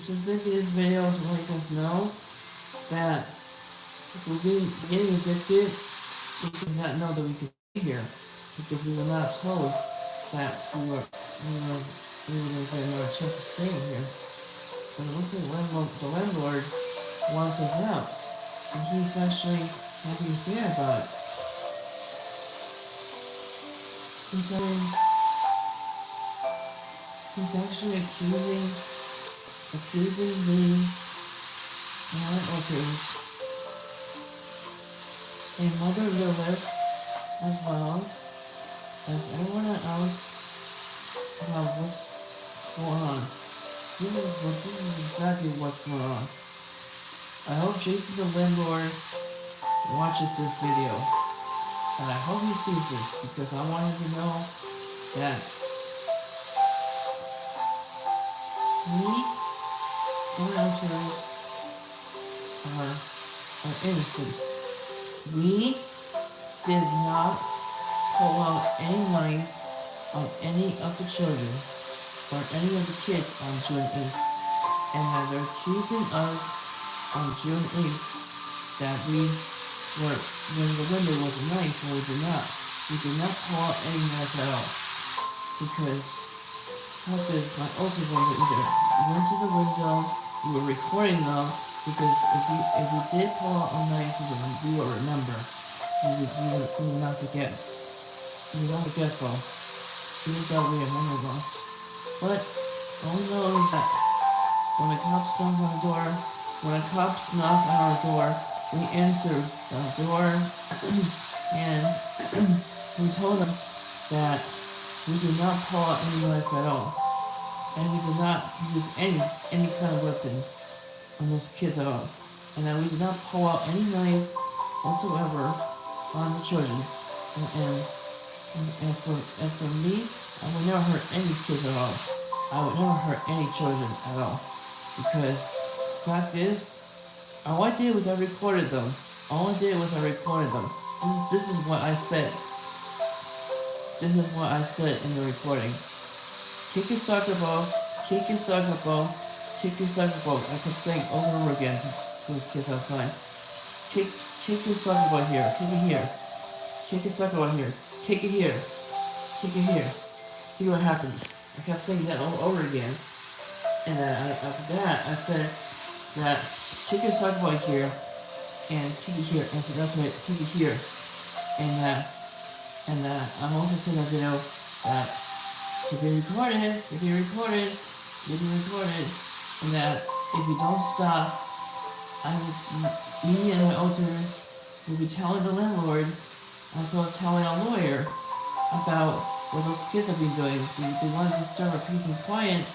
just making this video to let us know that if we're getting evicted, we did not know that we could stay here because we were not told that we were getting another chance to stay here. But it looks like the landlord wants us out, and he's actually not being fair about it. He's saying he's actually accusing me and my relatives and Mother Lilith as well as everyone else about what's going on. This is exactly what's going on. I hope Jason the landlord watches this video. And I hope he sees this because I want him to know that me and my relatives are innocent. We did not pull out any knife on any of the children or any of the kids on June 8th, and that they're accusing us on June 8th that we were, when the window was a knife, and we did not. We did not pull out any knife at all. Because, fact is, my older brother either went to the window, we were recording them, because if we did pull out a knife, we would remember. We would not forget. We would not forgetful. Even though we have memory loss. But all we know is that when the cops knock on the door, when the cops knock on our door, we answered the door and we told them that we did not pull out any knife at all. And we did not use any kind of weapon on those kids at all. And that we did not pull out any knife whatsoever on the children. And for me, I would never hurt any kids at all. I would never hurt any children at all. Because the fact is, all I did was I recorded them. This is what I said. This is what I said in the recording. Kick your soccer ball, kick your soccer ball, kick your soccer ball. I kept saying over and over again to those kids outside. Kick your soccer ball here, kick it here. Kick your soccer ball here, kick it here. Kick it here. See what happens. I kept saying that over again. And after that, I said that kick your soccer ball here and kick it here. I said that's right, kick it here. And I'm also saying that video that you're being recorded, and that if you don't stop, me and my elders will be telling the landlord, as well as telling our lawyer, about what those kids have been doing. They wanted to disturb our peace and quiet.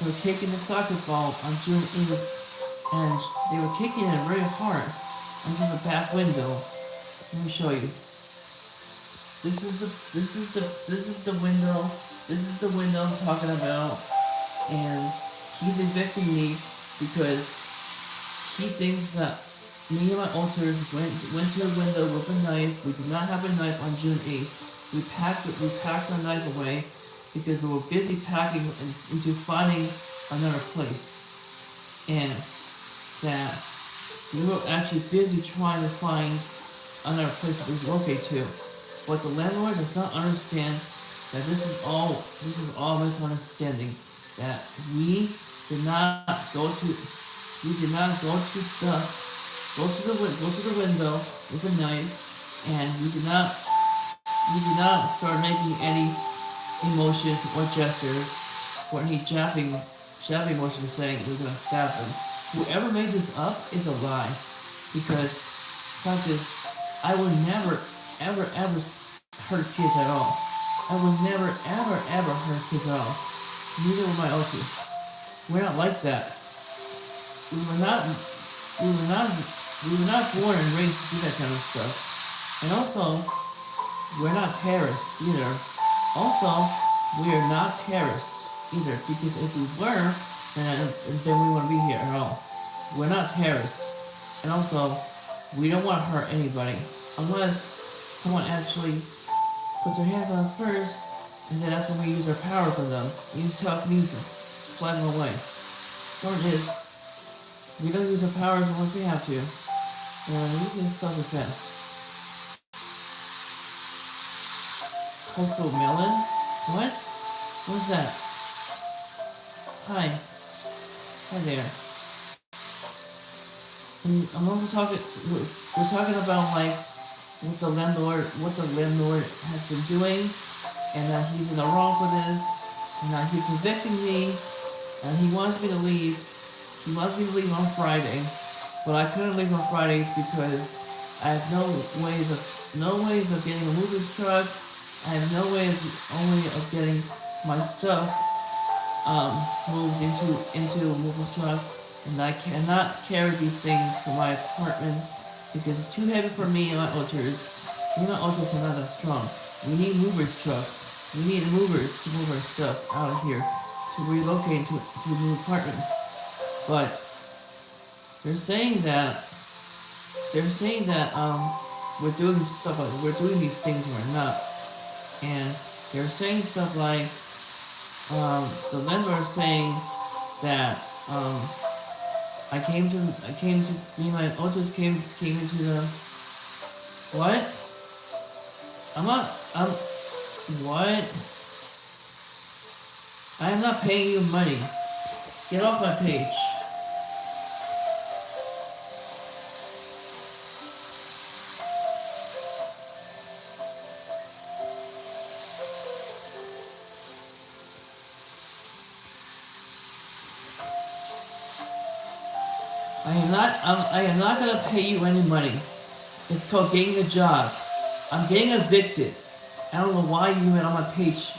They were kicking the soccer ball on June 8th, and they were kicking it very hard into the back window. Let me show you. This is the window. This is the window I'm talking about, and he's evicting me because he thinks that me and my alters went to the window with a knife. We did not have a knife on June 8th. We packed our knife away because we were busy packing into finding another place, and that we were actually busy trying to find another place to relocate to. But the landlord does not understand that this is all misunderstanding. That we did not go to the window with a knife, and we did not start making any emotions or gestures or any jabbing motions saying we're gonna stab them. Whoever made this up is a lie, because fact is, I would never ever hurt kids at all. I would never ever hurt kids at all. Neither were my relatives. We're not like that. We were not born and raised to do that kind of stuff. And also, we're not terrorists either. Also, we are not terrorists either, because if we were, then we wouldn't be here at all. We're not terrorists. And also, we don't want to hurt anybody, unless someone actually puts their hands on us first, and then that's when we use our powers on them. We use telekinesis, fly them away. Sure it is. We don't use our powers unless we have to. And we can self-defense. Cocoa melon? What? What's that? Hi. Hi there. And I'm also talking. We're talking about like what the landlord has been doing, and that he's in the wrong for this, and that he's evicting me, and he wants me to leave. He wants me to leave on Friday, but I couldn't leave on Fridays because I have no ways of getting a movers truck. I have no way of getting my stuff moved into a movers truck, and I cannot carry these things to my apartment because it's too heavy for me and my ulcers. Me and my ulcers are not that strong. We need movers truck. We need movers to move our stuff out of here to relocate to a new apartment. But they're saying that we're doing stuff like we're doing these things and we're not. And they're saying stuff like the landlord is saying that me and my ultras came into the what? What? I am not paying you money. Get off my page. I am not gonna pay you any money. It's called getting a job. I'm getting evicted. I don't know why you went on my page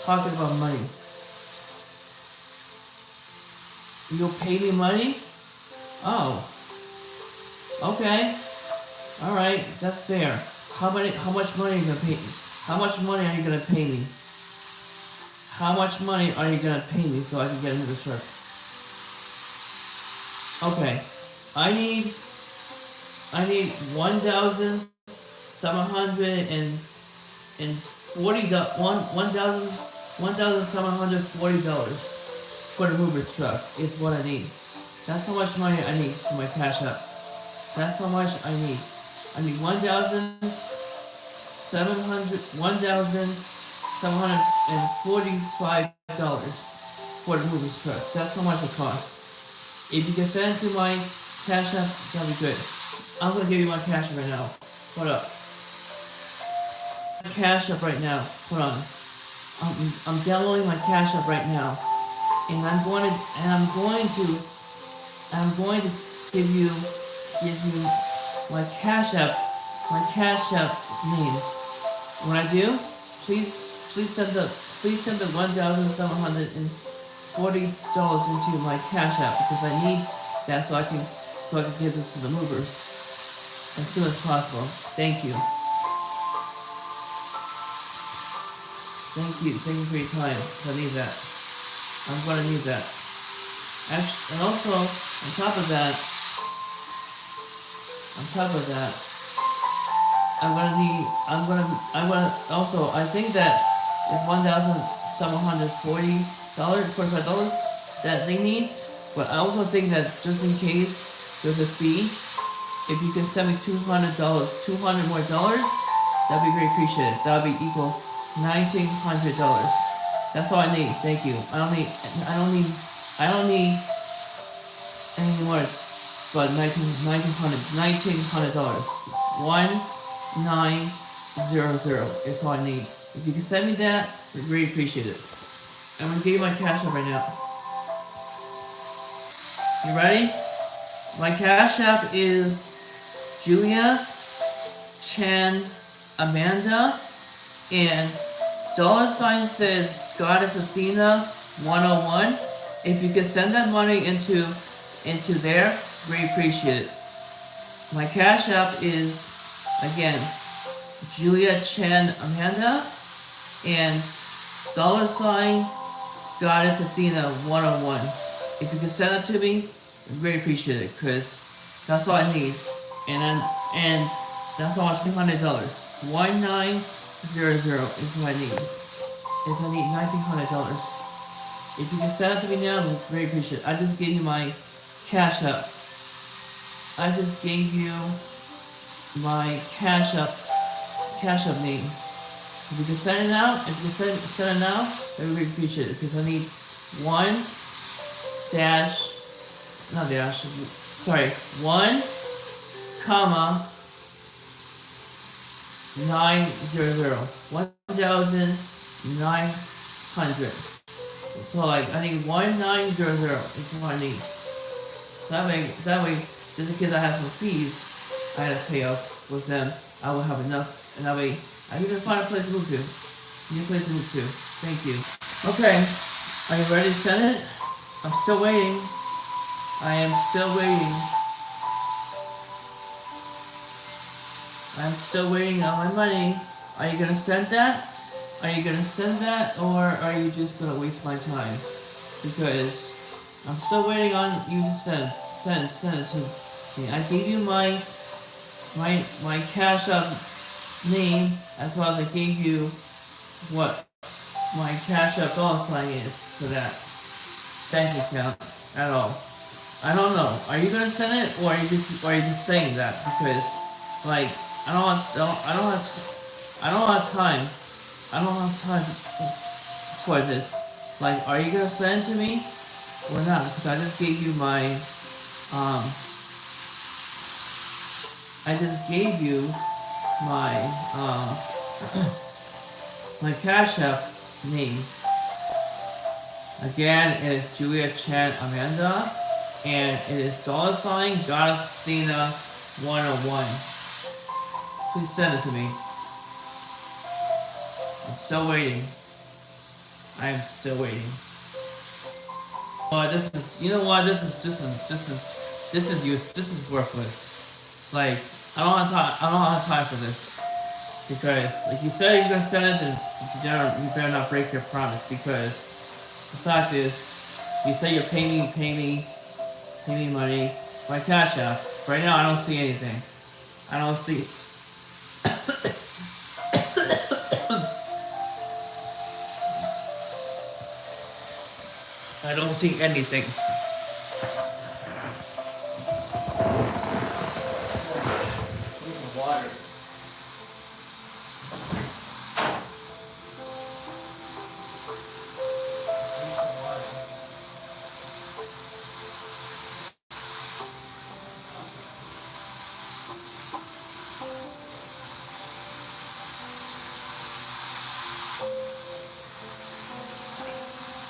talking about money. You'll pay me money? Oh. Okay. Alright, that's fair. How much money are you gonna pay me? How much money are you gonna pay me? How much money are you gonna pay me so I can get into this truck? Okay. I need $1,740 for the movers truck is what I need. That's how much money I need for my cash app. That's how much I need. I need $1,745 for the movers truck. That's how much it costs. If you can send it to my cash app, that'll be good. I'm gonna give you my cash app right now. Hold up. Cash app right now. Hold on. I'm downloading my cash app right now, and I'm going to give you my cash app name. When I do, please send the $1,740 into my cash app because I need that so I can give this to the movers as soon as possible. Thank you. Thank you for your time. I need that. I'm gonna need that. Actually, and also on top of that, also I think that it's $1,745 that they need. But I also think that just in case there's a fee, if you can send me $200 more dollars, that'd be greatly appreciated. That'd be equal $1,900. That's all I need. Thank you. I don't need anything more but $1,900. $1,900 is all I need. If you can send me that, I'd really appreciate it. I'm gonna give you my cash app right now. You ready? My cash app is Julia Chan Amanda, and $ says Goddess Athena 101. If you can send that money into there, really appreciate it. My cash app is again Julia Chan Amanda and $ Goddess Athena 101. If you can send it to me, I'd really appreciate it because that's all I need. And that's all $1,900. $1,900 is what I need. I need $1,900. If you can send it to me now, I'm very appreciative. I just gave you my cash up. I just gave you my cash up name. If you can send it now, if you can send it now, I would really appreciate it because I need one dash, not dash, sorry, 1,900, 1,900. So like I need 1,900 is what I need. So that way, just in case I have some fees I had to pay off with them, I will have enough, and that way I need to find a place to move to. New place to move to. Thank you. Okay, are you ready to send it? I'm still waiting. I am still waiting. I'm still waiting on my money. Are you gonna send that? Are you gonna send that, or are you just gonna waste my time? Because I'm still waiting on you to send it to me. I gave you my cash up name as well as I gave you what my cash up dollar sign is for that bank account at all. I don't know. Are you gonna send it, or are you just saying that because like I don't have time. I don't have time for this. Like, are you gonna send it to me or not? Because I just gave you my I just gave you my my cash app name. Again, it is Julia Chan Amanda, and it is $ Goddessina 101. Please send it to me. I'm still waiting. I am still waiting. Oh, this is, you know what? This is worthless. Like, I don't have time for this. Because, like you said, you're gonna send it, and you better not break your promise. Because the fact is, you say you're pay me money. My cash app. Right now, I don't see anything. I don't see. I don't see anything. Need some water.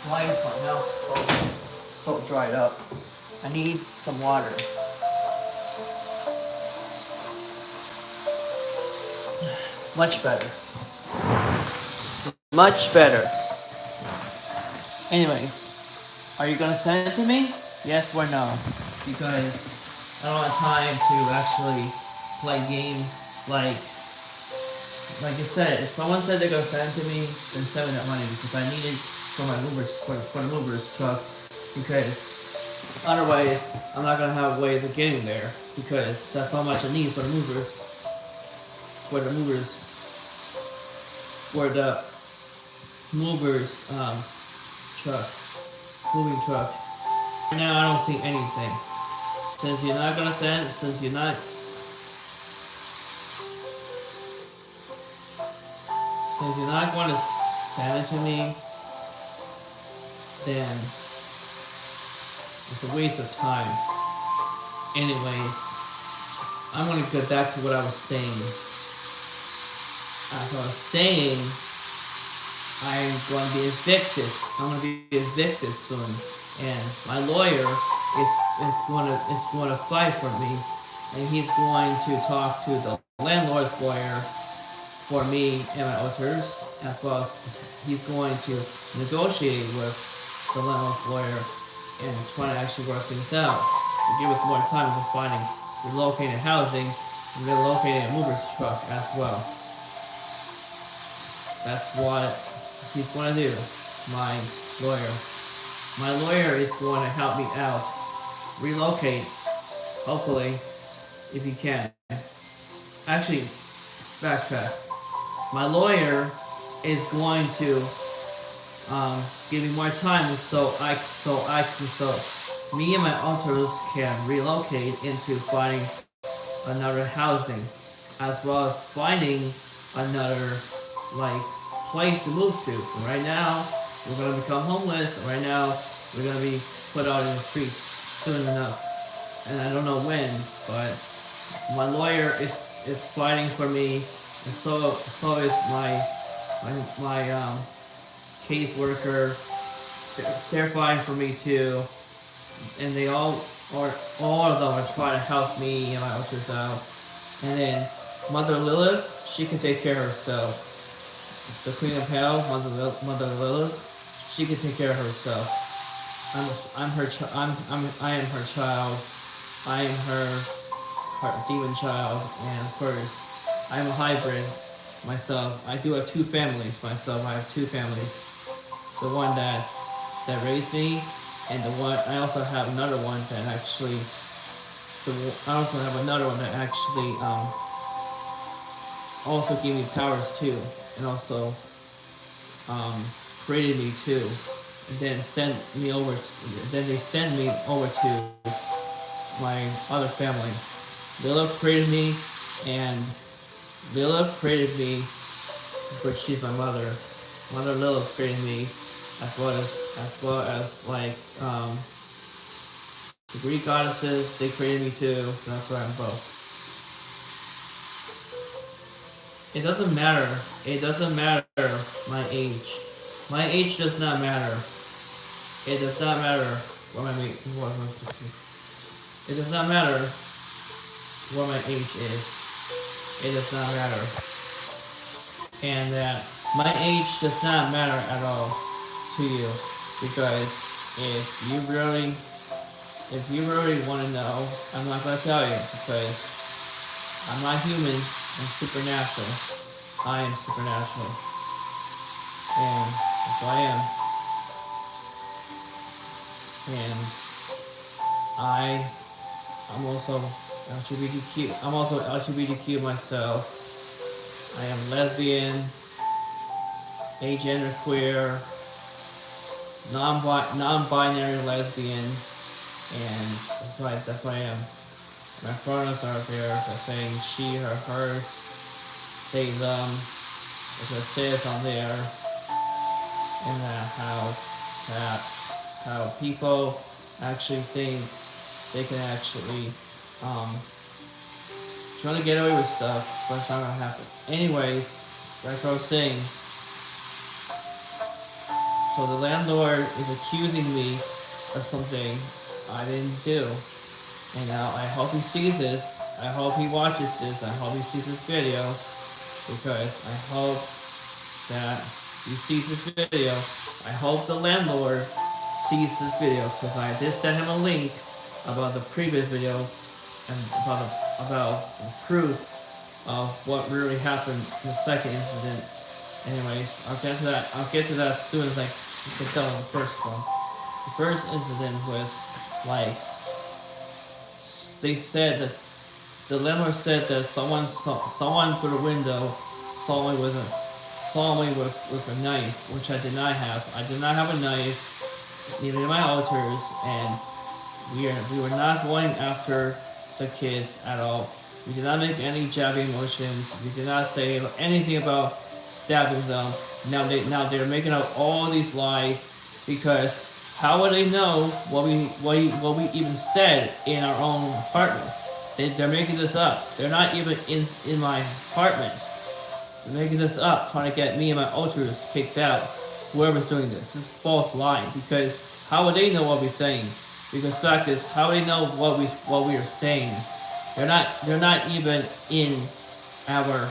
Why is my mouth so dried up? I need some water. Much better. Much better. Anyways, are you gonna send it to me? Yes or no? Because I don't have time to actually play games like you said. If someone said they're gonna send it to me, then send me that money because I need it for my Uber's for the Uber's truck, because otherwise I'm not gonna have ways of getting there because that's how much I need for the movers for the movers truck moving truck. Right now I don't see anything. Since you're not gonna send since you're not going to send it to me, then it's a waste of time. Anyways, I'm gonna get back to what I was saying. As I was saying, I'm going to be evicted. I'm going to be evicted soon, and my lawyer is going to fight for me, and he's going to talk to the landlord's lawyer for me and my auditors, as well as he's going to negotiate with the landlord's lawyer and try to actually work things out to give us more time for finding relocated housing and relocating a mover's truck as well. That's what he's going to do. My lawyer is going to help me out relocate, hopefully, if he can. Actually, backtrack. My lawyer is going to give me more time so me and my alters can relocate into finding another housing, as well as finding another like place to move to. Right now, we're gonna become homeless. Right now, we're gonna be put out in the streets soon enough, and I don't know when. But my lawyer is fighting for me, and so is my caseworker. They're fighting for me too, and they all of them are trying to help me and my ultras out. And then Mother Lilith, she can take care of herself. The Queen of Hell, Mother Lilith, she can take care of herself. I'm her I am her child. I am her demon child, and of course, I'm a hybrid myself. I do have two families myself. I have two families. The one that raised me, and the one I also have another one that actually. I also have another one that actually also gave me powers too, and also um, created me too, and then sent me over. Then they send me over to my other family. Lilith created me, and Lilith created me, but she's my mother. Mother Lilith created me, as well as like the Greek goddesses. They created me too, so that's why I'm both. It doesn't matter. It doesn't matter my age. My age does not matter. It does not matter what my age. It does not matter what my age is. It does not matter, and that my age does not matter at all to you, because if you really, if you really want to know, I'm not gonna tell you, because I'm not human. I'm supernatural. I am supernatural, and that's what I am. And I'm also LGBTQ. I'm also LGBTQ myself. I am lesbian, agender queer, non-binary lesbian, and that's what I am. My pronouns are there. So saying she, her, hers, they, them. As it says on there, and that how people actually think they can actually try to get away with stuff, but it's not gonna happen. Anyways, like I was saying, so the landlord is accusing me of something I didn't do. And now I hope he sees this. I hope he watches this. I hope he sees this video, because I hope that he sees this video. I hope the landlord sees this video, because I did send him a link about the previous video and about the proof of what really happened in the second incident. Anyways, I'll get to that. I'll get to that as soon as I get done with the first one. The first incident was like they said that the landlord said that someone through the window saw me with a knife, which I did not have. I did not have a knife, neither did my alters, and we were not going after the kids at all. We did not make any jabbing motions. We did not say anything about stabbing them. Now they're making up all these lies, because how would they know what we even said in our own apartment? They're making this up. They're not even in my apartment. They're making this up, trying to get me and my ultras kicked out. Whoever's doing this is false lying, because how would they know what we're saying? Because the fact is, how would they know what we are saying? They're not even in our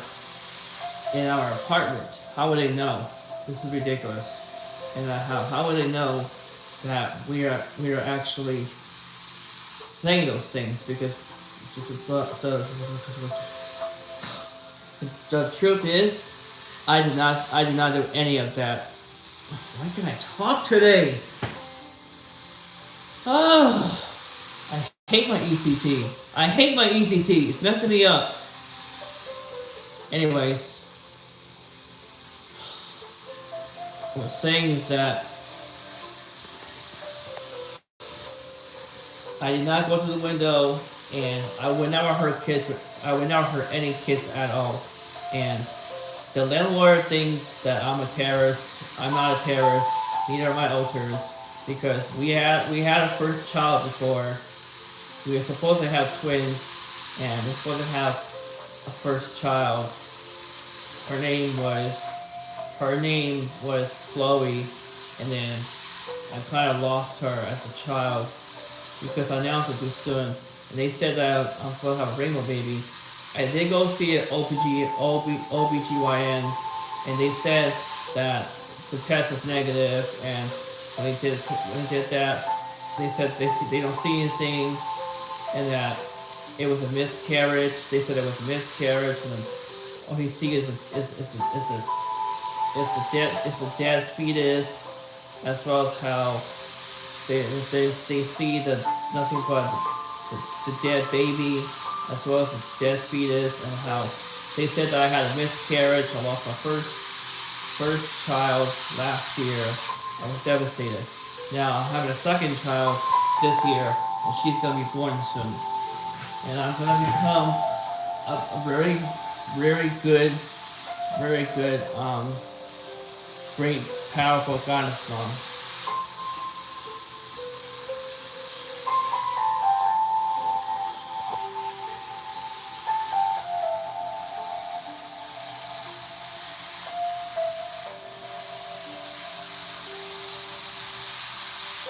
apartment. How would they know? This is ridiculous. And how would they know that we are actually saying those things? Because the truth is, I did not do any of that. Why can I talk today? Oh, I hate my ECT. I hate my ECT. It's messing me up. Anyways, was saying is that I did not go to the window, and I would never hurt kids. I would never hurt any kids at all. And the landlord thinks that I'm a terrorist. I'm not a terrorist. Neither are my alters, because we had a first child before. We were supposed to have twins, and we're supposed to have a first child. Her name was her name was Chloe, and then I kind of lost her as a child because I announced it too soon. And they said that I'm supposed to have a rainbow baby. I did go see an OBGYN, and they said that the test was negative, and when they did that, they said they don't see anything, and that it was a miscarriage. They said it was a miscarriage, and all he sees is a dead fetus, as well as how they see the nothing but the dead baby, as well as the dead fetus, and how they said that I had a miscarriage. I lost my first child last year. I was devastated. Now I'm having a second child this year, and she's gonna be born soon. And I'm gonna become a very, very good, great, powerful goddess mom.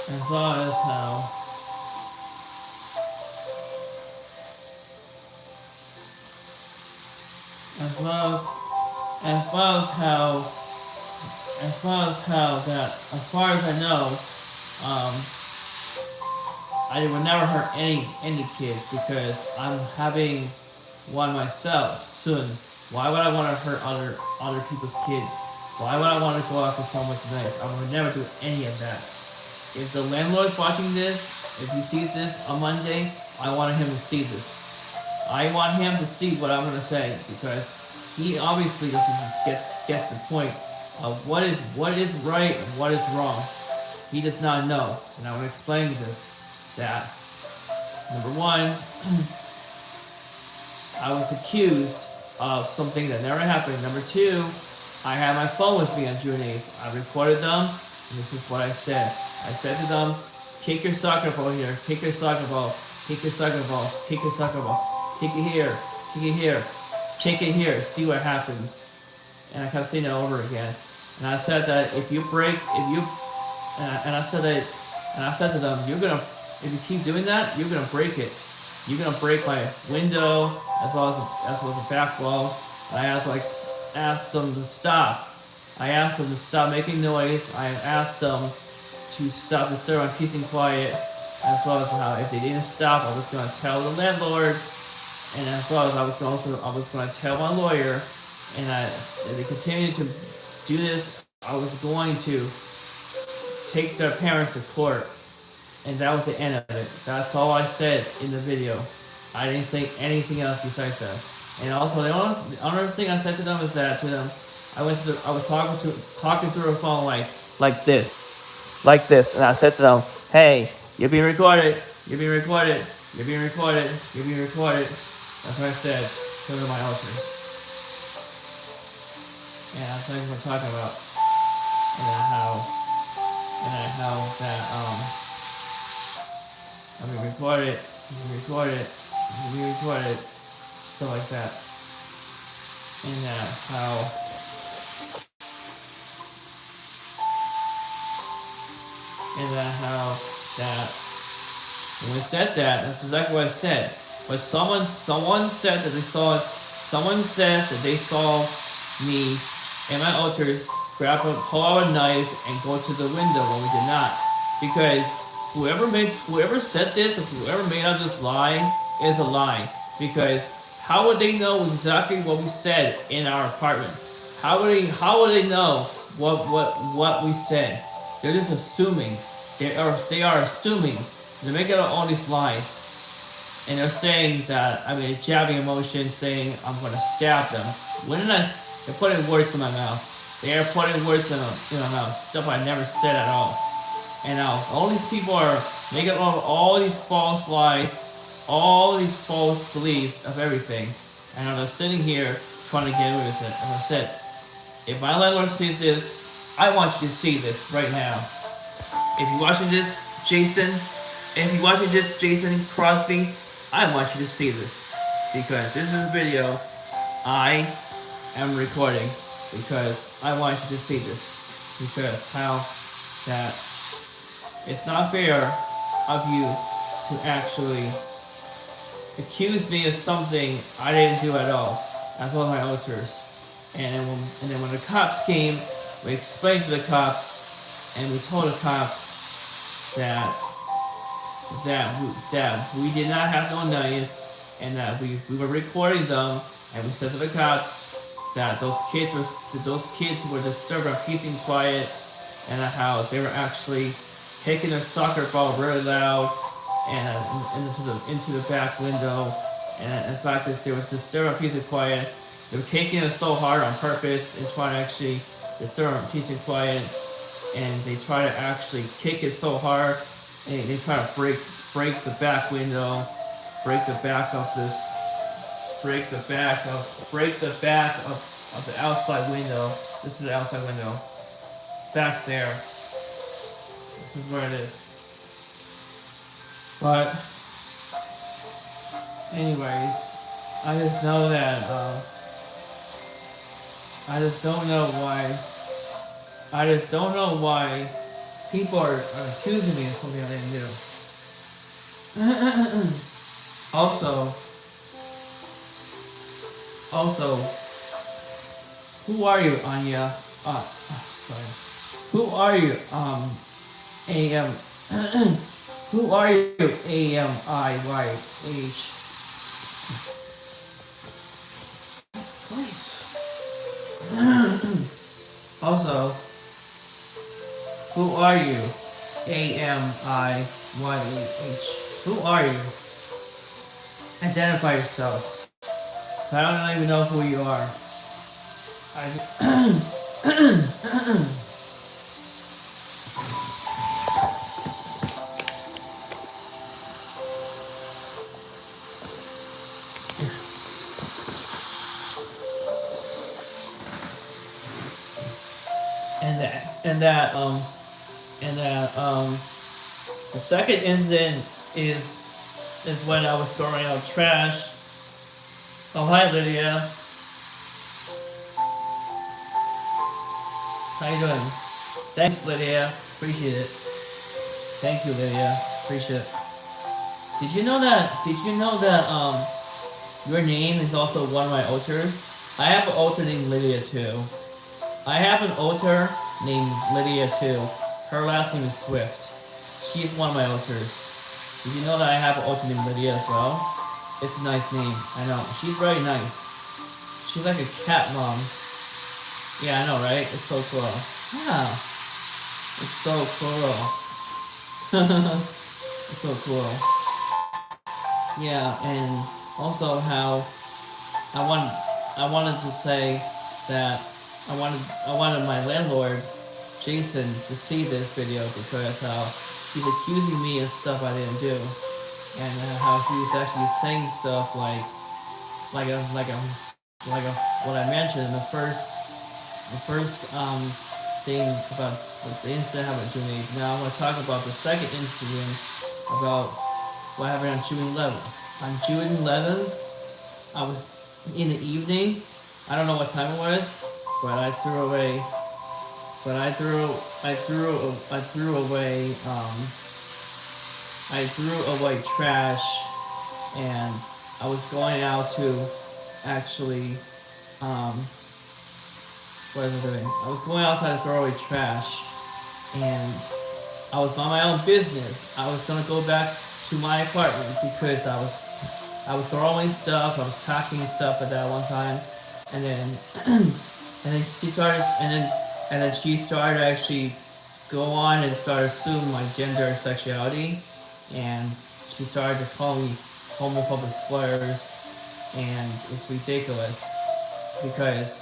As well as how as well as as well as how as well as how that as far as I know, um, I would never hurt any kids because I'm having one myself soon. Why would I want to hurt other people's kids? Why would I want to go after someone's knife? I would never do any of that. If the landlord's watching this, if he sees this on Monday, I want him to see this. I want him to see what I'm gonna say because he obviously doesn't get the point of what is right and what is wrong. He does not know, and I'm gonna explain this. That number one, I was accused of something that never happened. Number two, I had my phone with me on June 8th. I recorded them, and this is what I said. I said to them, kick your soccer ball here, kick your soccer ball, kick your soccer ball, kick your soccer ball, kick it here, kick it here, kick it here, see what happens. And I kept saying it over again. And I said that if you, and I said to them, if you keep doing that, you're gonna break it. You're gonna break my window as well as the back wall. And I asked them to stop. I asked them to stop making noise. I asked them to stop disturbing peace and quiet, as well as how if they didn't stop, I was gonna tell the landlord, and as well as I was gonna tell my lawyer, and if they continued to do this, I was going to take their parents to court, and that was the end of it. That's all I said in the video. I didn't say anything else besides that. And also, the other thing I said to them is that I was talking through a phone like this, and I said to them, "Hey, you're being recorded. You're being recorded. You're being recorded. You're being recorded." That's what I said to my alters. And that's what we're talking about, and how that I mean recorded, recorded, stuff like that, and how. And how that when we said that's exactly what I said. But someone said that someone says that they saw me and my alters pull out a knife and go to the window when we did not. Because whoever said this or whoever made up this lie is a lie. Because how would they know exactly what we said in our apartment? How would they know what we said? They're just assuming. They are assuming. They're making up all these lies. And they're saying that, jabbing emotions, saying I'm going to stab them. They're putting words in my mouth. They are putting words in my mouth, stuff I never said at all. And now all these people are making up all these false lies, all these false beliefs of everything. And I'm just sitting here trying to get away with it. As I said, if my landlord sees this, I want you to see this right now. If you're watching this, Jason, if you're watching this, Jason Crosby, I want you to see this. Because this is a video I am recording. Because I want you to see this. Because how that it's not fair of you to actually accuse me of something I didn't do at all. That's one of my auditors. And then when the cops came, we explained to the cops, and we told the cops that we did not have no knife, and that we were recording them, and we said to the cops that those kids were disturbing our peace and quiet, and how they were actually taking a soccer ball really loud and into the back window, and in fact they were disturbing our peace and quiet. They were kicking us so hard on purpose and trying to actually disturb our peace and quiet, and they try to actually kick it so hard, and they try to break the back window, break the back of the outside window. This is the outside window. Back there. This is where it is. But anyways, I just know that I just don't know why people are accusing me of something I didn't do. Also, who are you, Anya? Sorry. Who are you, AM? Who are you, AMIYH? Please. Also, who are you, AMIYH? Who are you? Identify yourself. I don't even know who you are. The second incident is when I was throwing out trash. Oh, hi, Lydia. How you doing? Thanks, Lydia. Appreciate it. Thank you, Lydia. Appreciate it. Did you know that your name is also one of my alters? I have an alter named Lydia too. I have an alter named Lydia too. Her last name is Swift. She's one of my alters. Did you know that I have an alter named Lydia as well? It's a nice name. I know. She's very nice. She's like a cat mom. Yeah, I know, right? It's so cool. Yeah. It's so cool. It's so cool. Yeah, and also how I wanted to say that I wanted my landlord, Jason, to see this video because how he's accusing me of stuff I didn't do, and how he's actually saying stuff like what I mentioned in the first thing about the incident happened to me. Now I'm going to talk about the second incident about what happened on June 11th. On June 11th, I was in the evening. I don't know what time it was, but I threw away trash, and I was going out to actually what was I doing? I was going outside to throw away trash, and I was on my own business. I was gonna go back to my apartment because I was throwing stuff. I was packing stuff at that one time, and then she started actually go on and start assuming my gender and sexuality, and she started to call me homophobic slurs, and it's ridiculous because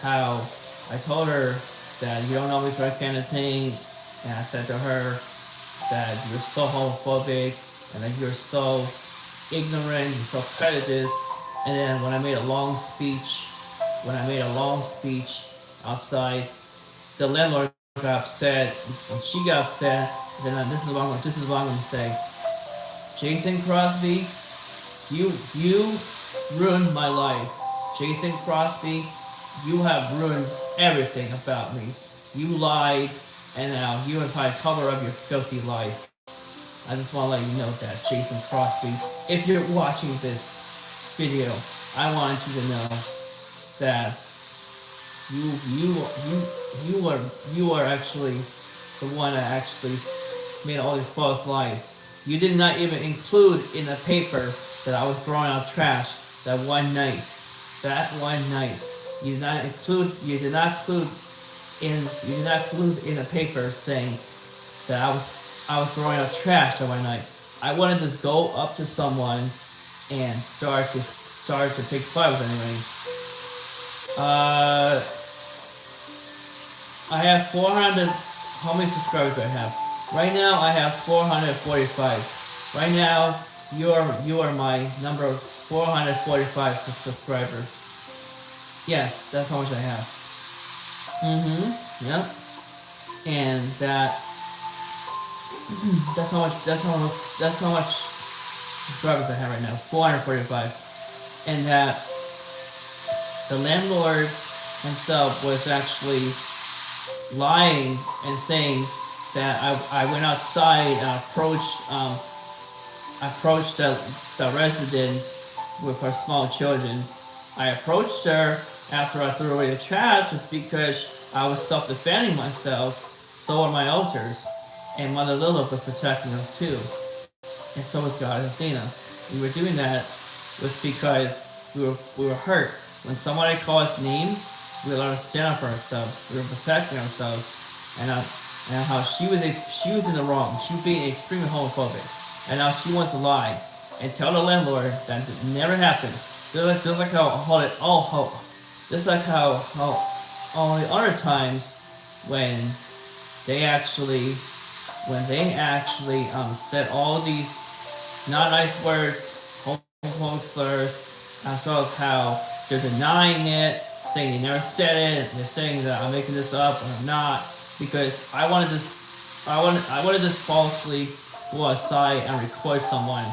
how I told her that you don't always wear kind of thing, and I said to her that you're so homophobic and that you're so ignorant, you're so prejudice. And then when I made a long speech outside, the landlord got upset, and she got upset. Then this is what I'm going to say. Jason Crosby, you ruined my life. Jason Crosby, you have ruined everything about me. You lied, and now you are trying to cover up your filthy lies. I just want to let you know that, Jason Crosby. If you're watching this video, I want you to know that you you you you are actually the one that actually made all these false lies. You did not even include in the paper that I was throwing out trash that one night. That one night. You did not include in the paper saying that I was throwing out trash that one night. I wanted to just go up to someone and start to pick fights anyway. I have 400. How many subscribers do I have? Right now, I have 445. Right now, you are my number 445 subscriber. Yes, that's how much I have. Yep. And that's how much subscribers I have right now. 445. And that the landlord himself was actually lying and saying that I went outside and approached the resident with her small children. I approached her after I threw away the trash just because I was self-defending myself. So were my elders, and Mother Lilith was protecting us too, and so was Goddess Dana. We were doing that was because we were hurt. When somebody called us names, we learned to stand up for ourselves. We were protecting ourselves, and how she was in the wrong. She was being extremely homophobic, and now she wants to lie and tell the landlord that it never happened. Just like how all the other times when they actually said all these not nice words, homophobic slurs, as well as how they're denying it, saying they never said it. They're saying that I'm making this up and I'm not, because I wanted to falsely go outside and record someone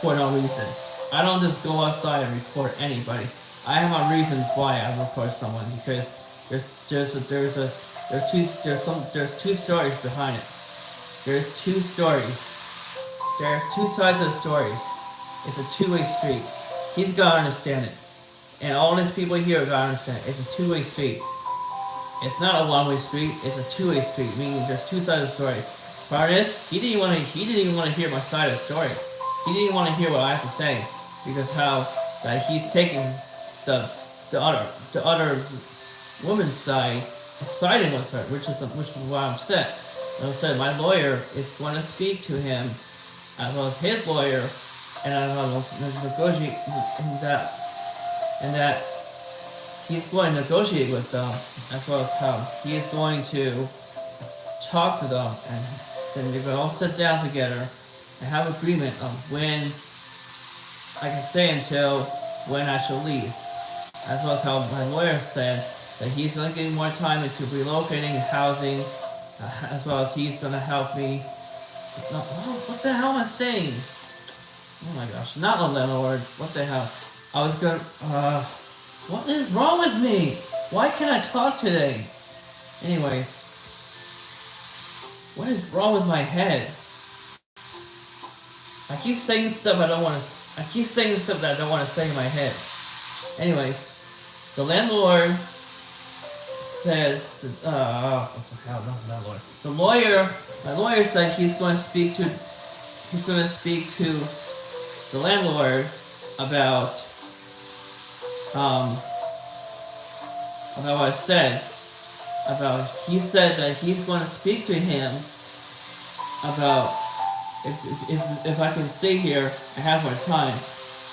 for no reason. I don't just go outside and record anybody. I have my reasons why I record someone, because there's two stories behind it. There's two stories. There's two sides of the stories. It's a two-way street. He's gotta understand it. And all these people here gotta understand it. It's a two-way street. It's not a one-way street, it's a two-way street, meaning there's two sides of the story. Part is, he didn't even want to hear my side of the story. He didn't want to hear what I have to say, because how that he's taking the other woman's side and siding with her, which is why I'm upset. And I said my lawyer is going to speak to him, as well as his lawyer, and I'm going to negotiate and that he's going to negotiate with them, as well as how he is going to talk to them, and then they're going to all sit down together and have agreement on when I can stay until when I shall leave. As well as how my lawyer said that he's going to give me more time into relocating and housing, as well as he's going to help me. No, what the hell am I saying? Oh my gosh, not the landlord. What the hell? I was going to... what is wrong with me? Why can't I talk today? Anyways, what is wrong with my head? I keep saying stuff I don't want to. I keep saying stuff that I don't want to say in my head. Anyways, the landlord says, what the hell? Not the landlord. The lawyer. My lawyer said he's going to speak to the landlord about what I said. He said that he's going to speak to him about if I can stay here and have more time,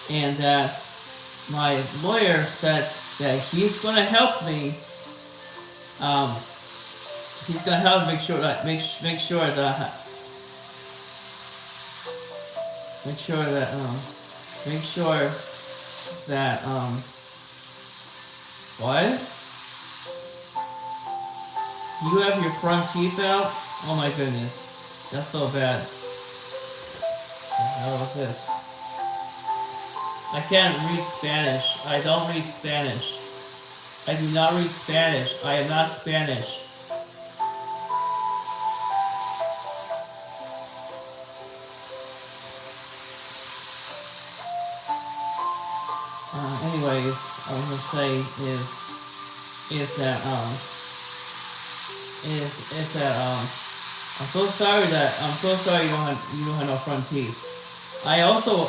and that my lawyer said that he's going to help me Um, he's gonna help make sure that make sure that make sure that make sure that what? You have your front teeth out? Oh my goodness, that's so bad. What the hell is this? I can't read Spanish. I don't read Spanish. I do not read Spanish. I am not Spanish. Anyways, I was gonna say is that is that I'm so sorry you don't have no front teeth. I also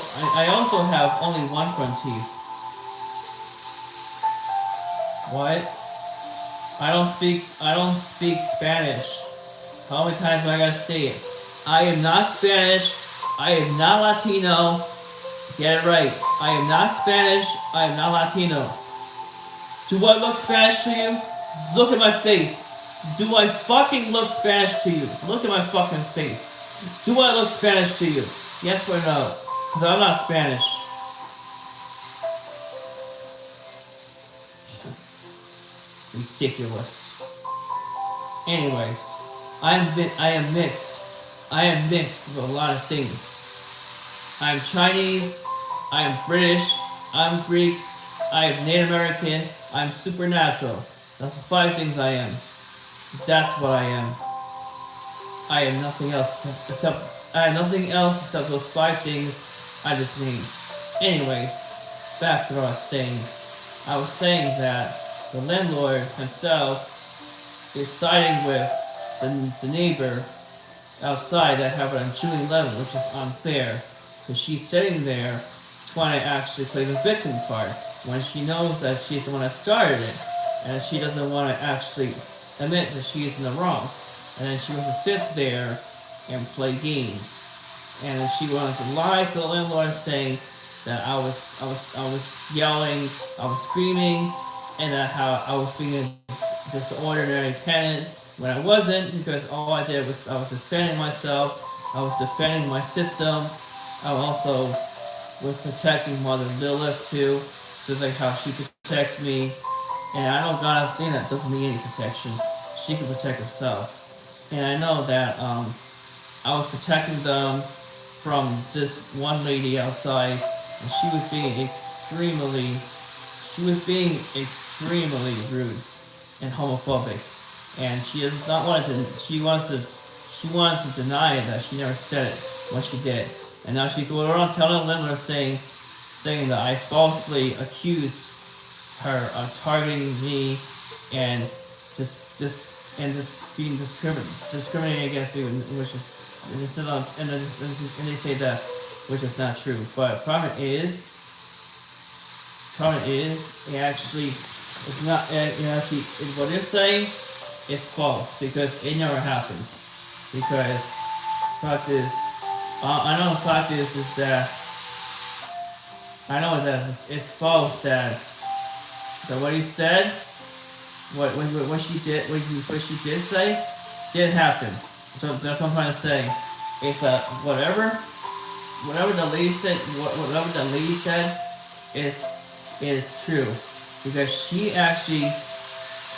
have only one front teeth. What? I don't speak Spanish. How many times do I gotta say it? I am not Spanish. I am not Latino. Get it right. I am not Spanish. I am not Latino. Do I look Spanish to you? Look at my face. Do I fucking look Spanish to you? Look at my fucking face. Do I look Spanish to you? Yes or no? Because I'm not Spanish. Ridiculous. Anyways, I am mixed. I am mixed with a lot of things. I'm Chinese. I am British. I'm Greek. I am Native American. I'm supernatural. That's the 5 things I am. That's what I am. I am nothing else except those 5 things I just named. Anyways, back to what I was saying. I was saying that the landlord himself is siding with the neighbor outside that happened on June 11th, which is unfair. Because she's sitting there trying to actually play the victim card when she knows that she's the one that started it. And she doesn't want to actually admit that she is in the wrong. And then she wants to sit there and play games. And then she wanted to lie to the landlord saying that I was yelling, I was screaming, and that how I was being a just ordinary tenant when I wasn't, because all I did was I was defending myself, I was defending my system, I also was protecting Mother Lilith too, just like how she protects me. And I know God has seen that doesn't need any protection. She can protect herself. And I know that I was protecting them from this one lady outside, and she was being extremely rude and homophobic. And she does not want to, she wants to deny it that she never said it when she did. And now she goes around telling the landlord saying that I falsely accused her of targeting me and just being discriminating against me, which is and they say that, which is not true. But problem is it actually it's not it actually what they're saying is false because it never happened. Because fact is, I know the fact is that I know that it's false that what he said, what she did say, did happen. So that's what I'm trying to say. Is that whatever the lady said, whatever the lady said, is true, because she actually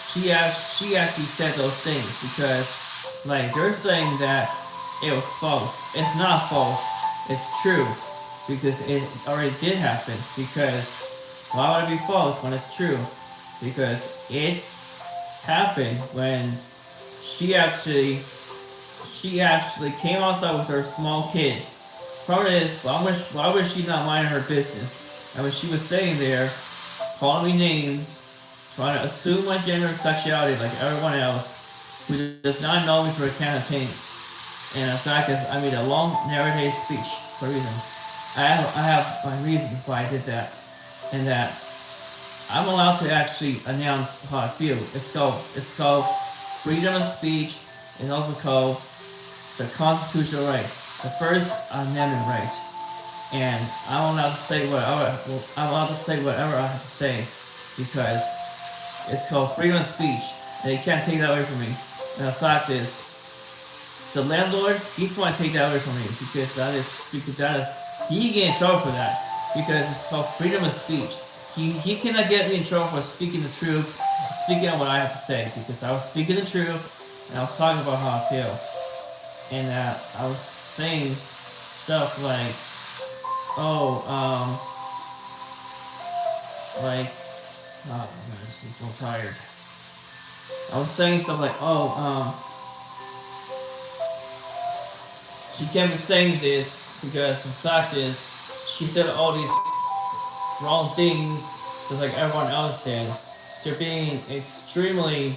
said those things, because like they're saying that it was false. It's not false. It's true, because it already did happen. Because why would it be false when it's true? Because it happened when she actually came outside with her small kids. Problem is, why was she not minding her business? I mean, she was sitting there, calling me names, trying to assume my gender and sexuality like everyone else, who does not know me for a can of paint. And in fact, I made a long narrative speech for reasons. I have my reasons why I did that, and that I'm allowed to actually announce how I feel. It's called freedom of speech. It's also called the constitutional right, the First Amendment right. And I'm allowed to say whatever I have to say, because it's called freedom of speech. and they can't take that away from me. And the fact is, the landlord, he's going to take that away from me because that is he get in trouble for that because it's called freedom of speech. He cannot get me in trouble for speaking the truth, speaking on what I have to say because I was speaking the truth and I was talking about how I feel and I was saying stuff like, oh, like, oh man, I'm so tired. I was saying stuff like, oh, she kept saying this because the fact is, she said all these wrong things just like everyone else did. They're being extremely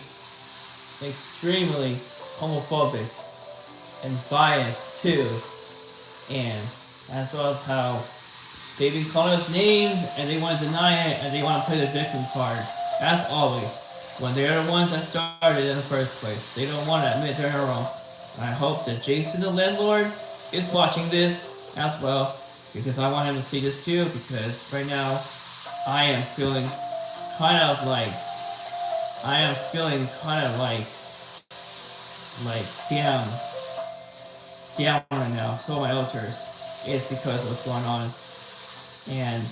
homophobic and biased too. And as well as how they've been calling us names and they want to deny it and they want to play the victim card. As always, when they're the ones that started in the first place, they don't want to admit they're wrong. And I hope that Jason the landlord is watching this as well because I want him to see this too because right now I am feeling kind of like down right now. So my altars is because of what's going on. And the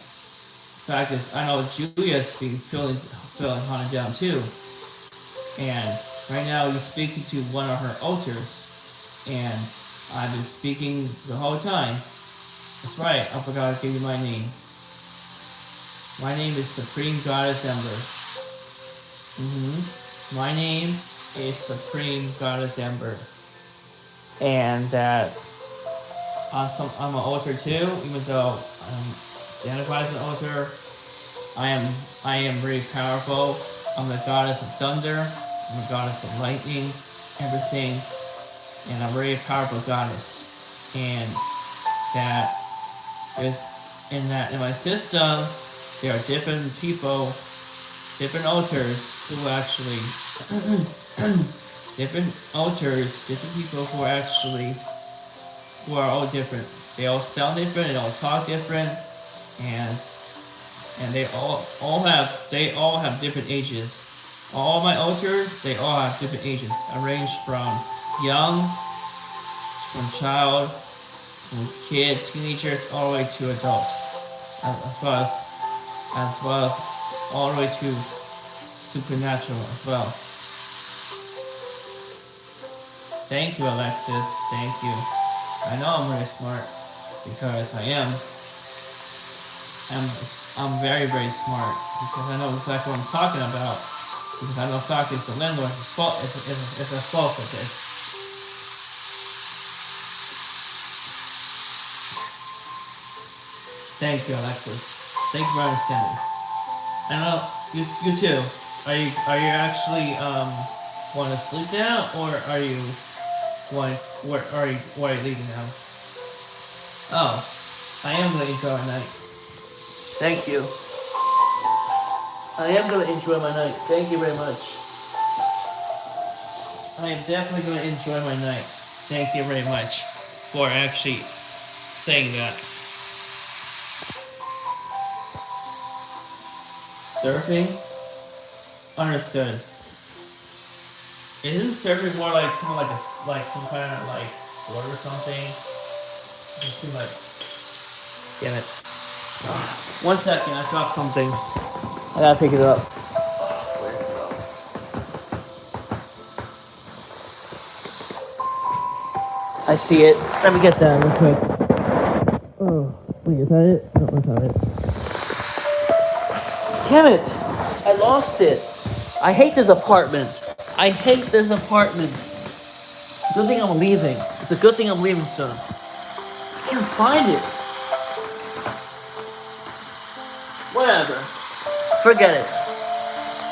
fact is, I know Julia's been feeling haunted down too. And right now, you're speaking to one of her altars, and I've been speaking the whole time. That's right, I forgot to give you my name. My name is Supreme Goddess Ember. My name is Supreme Goddess Ember. And that I'm an altar too, even though I'm identified as an altar. I am very powerful. I'm the goddess of thunder. I'm the goddess of lightning, everything, and I'm a very powerful goddess. And that there's in my system, there are different people, different altars who actually different altars, different people who are all different. They all sound different, they all talk different, and they all have different ages. All my altars, they all have different ages, arranged from young, from child, from kid, teenager, all the way to adult, as well as all the way to supernatural as well. Thank you, Alexis. Thank you. I know I'm very smart because I am. I'm very, very smart because I know exactly what I'm talking about. Because I know fact is the landlord's fault is a fault of this. Thank you, Alexis. Thank you for understanding. I know you too. Are you actually want to sleep now, or are you are you leaving now? Oh, I am gonna enjoy my night. Thank you. I am gonna enjoy my night. Thank you very much. I am definitely gonna enjoy my night. Thank you very much for actually saying that. Surfing? Understood. Isn't surfing more like something like some kind of like sport or something? It seems like. Damn it. 1 second, I dropped something. I gotta pick it up. Where'd it go? I see it. Let me get that real quick. Oh, wait, is that it? No, that's not it. Damn it! I lost it. I hate this apartment. I hate this apartment. It's a good thing I'm leaving. It's a good thing I'm leaving soon. I can't find it. Whatever. Forget it.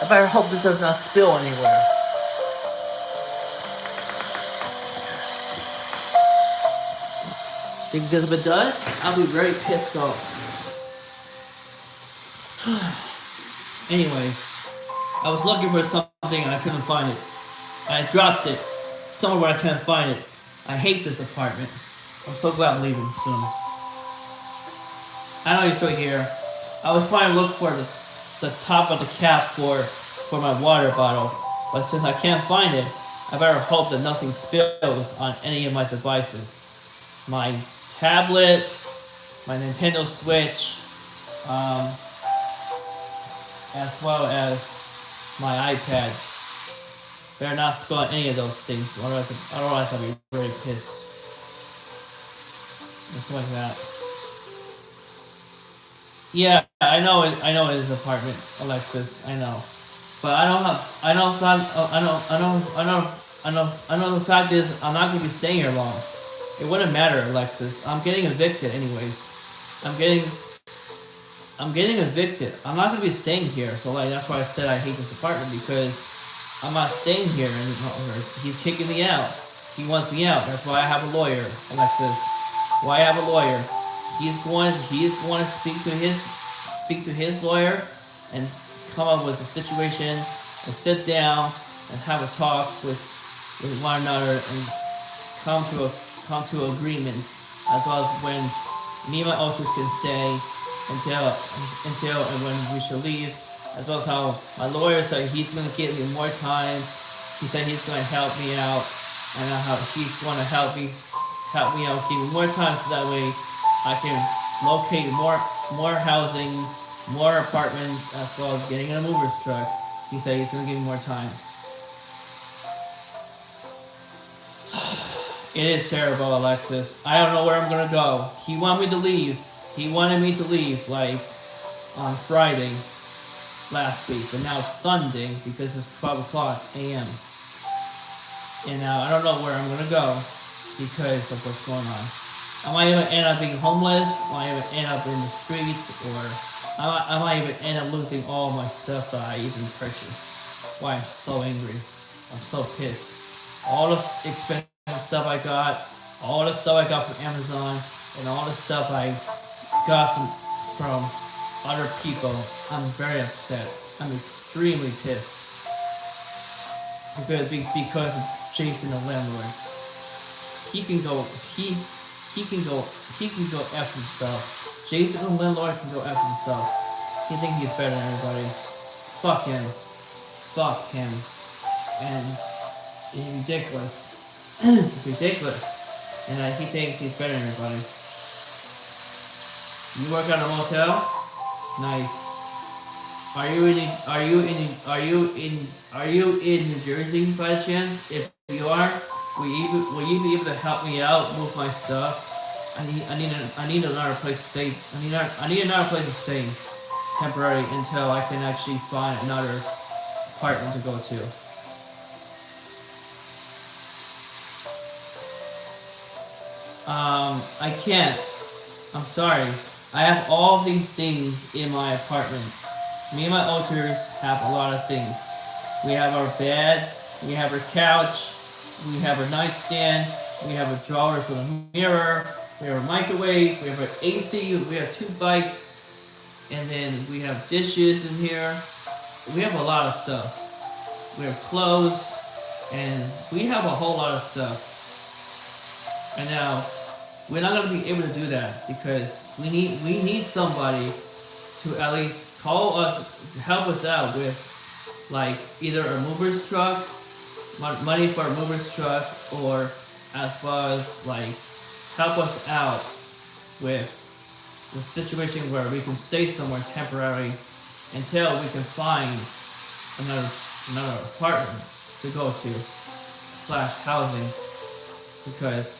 I better hope this does not spill anywhere. Because if it does, I'll be very pissed off. Anyways, I was looking for something and I couldn't find it. I dropped it somewhere where I can't find it. I hate this apartment. I'm so glad I'm leaving soon. I know you're still here. I was trying to look for the top of the cap for my water bottle. But since I can't find it, I better hope that nothing spills on any of my devices. My tablet, my Nintendo Switch, um, as well as my iPad. Better not spill on any of those things, otherwise I'll be very pissed. And stuff like that. Yeah, I know it is apartment, Alexis. I know, but I don't have. I know. I know. The fact is, I'm not gonna be staying here long. It wouldn't matter, Alexis. I'm getting evicted anyways. I'm getting. I'm getting evicted. I'm not gonna be staying here. So like that's why I said I hate this apartment because I'm not staying here anymore. He's kicking me out. He wants me out. That's why I have a lawyer, Alexis. Why I have a lawyer? He's going to speak to his lawyer and come up with a situation and sit down and have a talk with one another and come to a agreement, as well as when me and my ultras can stay until and when we should leave, as well as how my lawyer said he's going to give me more time. He said he's going to help me out, and how he's going to help me out, give me more time, so that way I can locate more housing, more apartments, as well as getting a mover's truck. He said he's going to give me more time. It is terrible, Alexis. I don't know where I'm gonna go. He wanted me to leave. He wanted me to leave, like, on Friday last week, but now it's Sunday because it's 12 o'clock a.m. And now I don't know where I'm gonna go because of what's going on. I might even end up being homeless, I might even end up in the streets, or I might even end up losing all my stuff that I even purchased. Why I'm so angry. I'm so pissed. All the expensive stuff I got, all the stuff I got from Amazon, and all the stuff I got from other people, I'm very upset. I'm extremely pissed. Because of Jason the landlord. He can go F himself. Jason the landlord can go F himself. He thinks he's better than everybody. Fuck him. Fuck him. And it's ridiculous. It's ridiculous. And he thinks he's better than everybody. You work at a motel? Nice. Are you in New Jersey by chance? If you are, will you be able to help me out move my stuff? I need another place to stay. I need another place to stay temporarily until I can actually find another apartment to go to. I can't. I'm sorry. I have all these things in my apartment. Me and my alters have a lot of things. We have our bed, we have our couch, we have our nightstand, we have a drawer for the mirror, we have a microwave, we have our AC, we have 2 bikes, and then we have dishes in here. We have a lot of stuff. We have clothes, and we have a whole lot of stuff. And now, we're not going to be able to do that because we need somebody to at least call us, help us out with, like, either a mover's truck, money for a mover's truck, or as well as, like, help us out with the situation where we can stay somewhere temporarily until we can find another apartment to go to / housing, because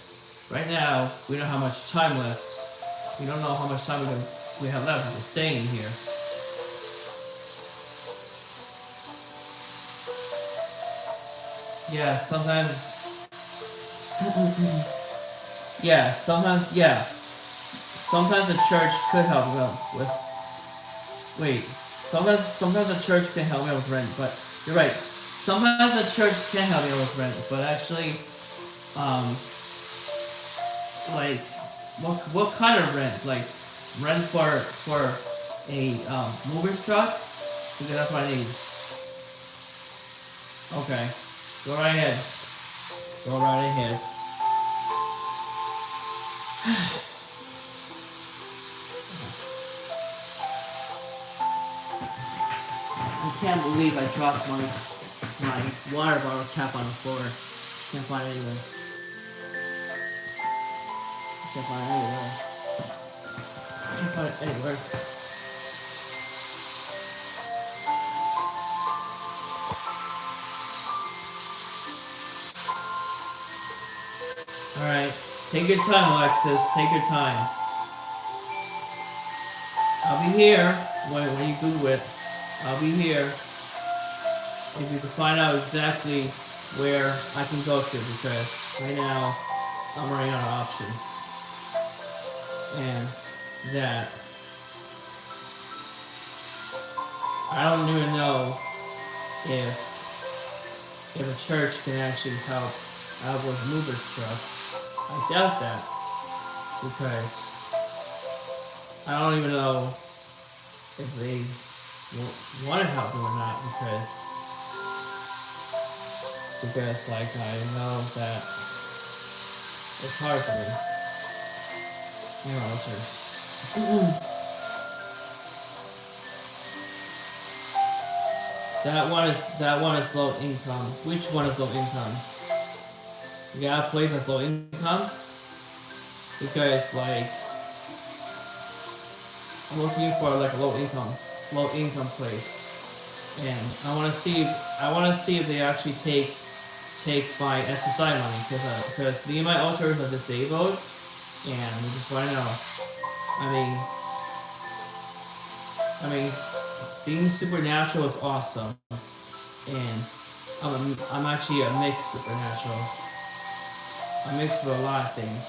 right now we don't have much time left. We don't know how much time we have left to staying here. Yeah, sometimes. Sometimes the church could help me out with. Wait, sometimes the church can help me out with rent, but you're right. Sometimes the church can help me out with rent, but actually, like, what kind of rent? Like, rent for a mover's truck? Because that's what I need. Okay, go right ahead. Go right ahead. I can't believe I dropped my my water bottle cap on the floor. Can't find it anywhere. Can't find it anywhere. Can't find it anywhere. Alright. Take your time, Alexis. Take your time. I'll be here when you Google it. I'll be here if you can find out exactly where I can go to, because right now I'm running out of options. And that I don't even know if a church can actually help out with movers truck. I doubt that, because I don't even know if they want to help me or not, because like I know that it's hard for me. You know, it's that one is low income. Which one is low income? You got a place that's low income? Because like I'm looking for like a low income place, and I want to see if they actually take my SSI money, because me and my alters are disabled, and we just want to know. I mean, being supernatural is awesome, and I'm actually a mixed supernatural. I'm mixed with a lot of things.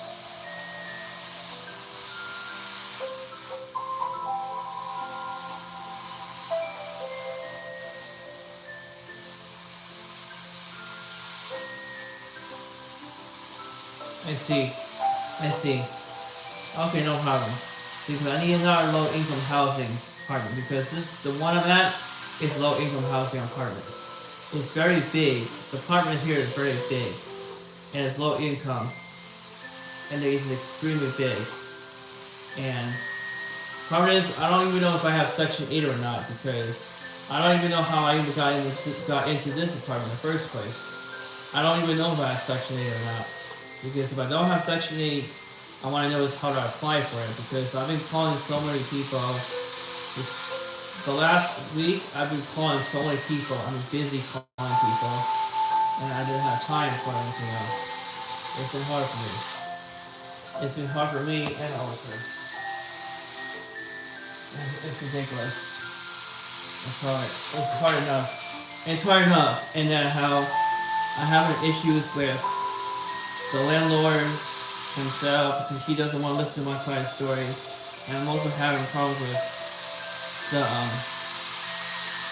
I see. Okay, no problem. Because I need another low-income housing apartment, because the one I'm at is low-income housing apartment. It's very big. The apartment here is very big, and it's low income, and it is extremely big. And problem is, I don't even know if I have Section 8 or not, because I don't even know how I even got into this apartment in the first place. I don't even know if I have Section 8 or not. Because if I don't have Section 8, I want to know is how to apply for it, because I've been calling so many people. The last week, I've been calling so many people. I've been busy calling people, and I didn't have time for anything else. It's been hard for me. It's been hard for me and others. It's ridiculous. It's hard. It's hard enough. It's hard enough. And then how I have issues with the landlord himself, because he doesn't want to listen to my side of the story, and I'm also having problems with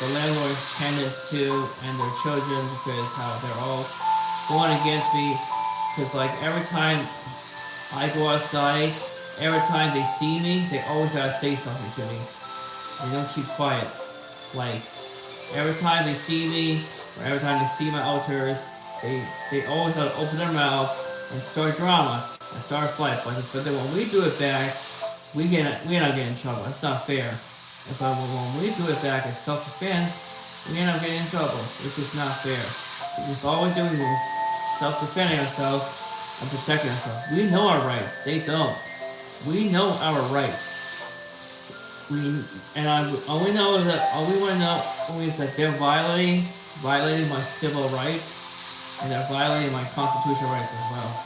the landlord's tenants too, and their children, because how they're all going against me. Because like every time I go outside, every time they see me, they always gotta say something to me. They don't keep quiet. Like every time they see me, or every time they see my alters, they always gotta open their mouth and start drama and start a fight. But then when we do it back, we not get in trouble. It's not fair. But when we do it back as self-defense, we end up getting in trouble, which is not fair. Because all we're doing is self-defending ourselves and protecting ourselves. We know our rights. They don't. We know our rights. All we know is that all we want to know is that they're violating my civil rights, and they're violating my constitutional rights as well.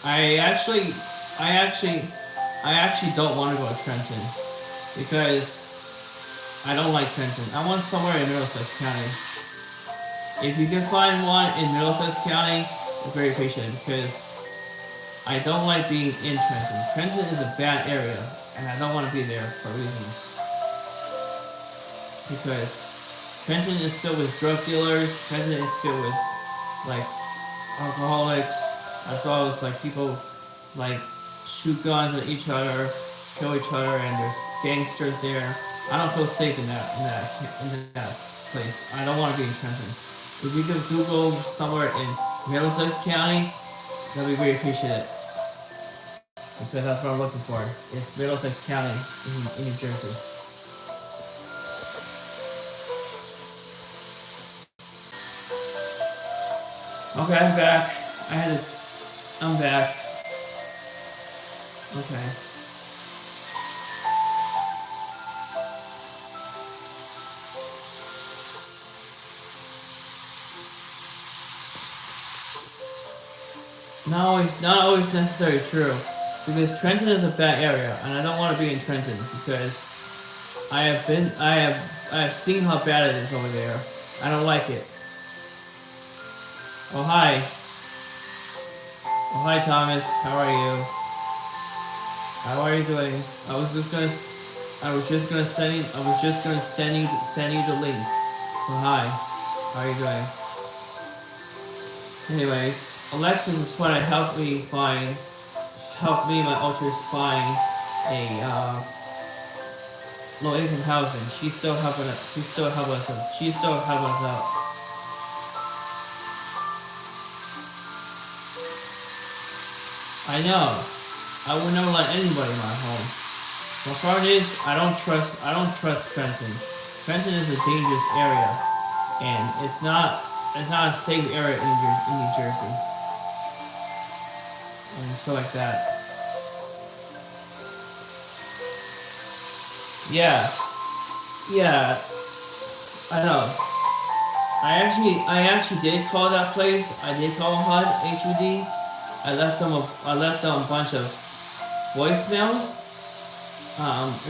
I actually don't want to go to Trenton, because I don't like Trenton. I want somewhere in Middlesex County. If you can find one in Middlesex County, I'm very appreciative, because I don't like being in Trenton. Trenton is a bad area, and I don't want to be there for reasons. Because Trenton is filled with drug dealers, Trenton is filled with like alcoholics, as well as like people like shoot guns at each other, kill each other, and there's gangsters there. I don't feel safe in that place. I don't want to be in Trenton. If you could Google somewhere in Middlesex County, that'd be very appreciated. Because that's what I'm looking for. It's Middlesex County in New Jersey. Okay, I'm back. I'm back. Okay. Not always necessarily true, because Trenton is a bad area, and I don't want to be in Trenton because I have seen how bad it is over there. I don't like it. Oh hi. Oh hi Thomas. How are you? How are you doing? I was just gonna send you the link. Oh hi. How are you doing? Anyways, Alexis is trying to help me and my ultras find a low income housing. She's still helping us. She's still helping us out. I know. I would never let anybody in my home. The part is, I don't trust Trenton. Trenton is a dangerous area, and it's not a safe area in New Jersey, and stuff like that. Yeah, yeah, I know. I actually did call that place. I did call HUD. I left them a bunch of voicemails,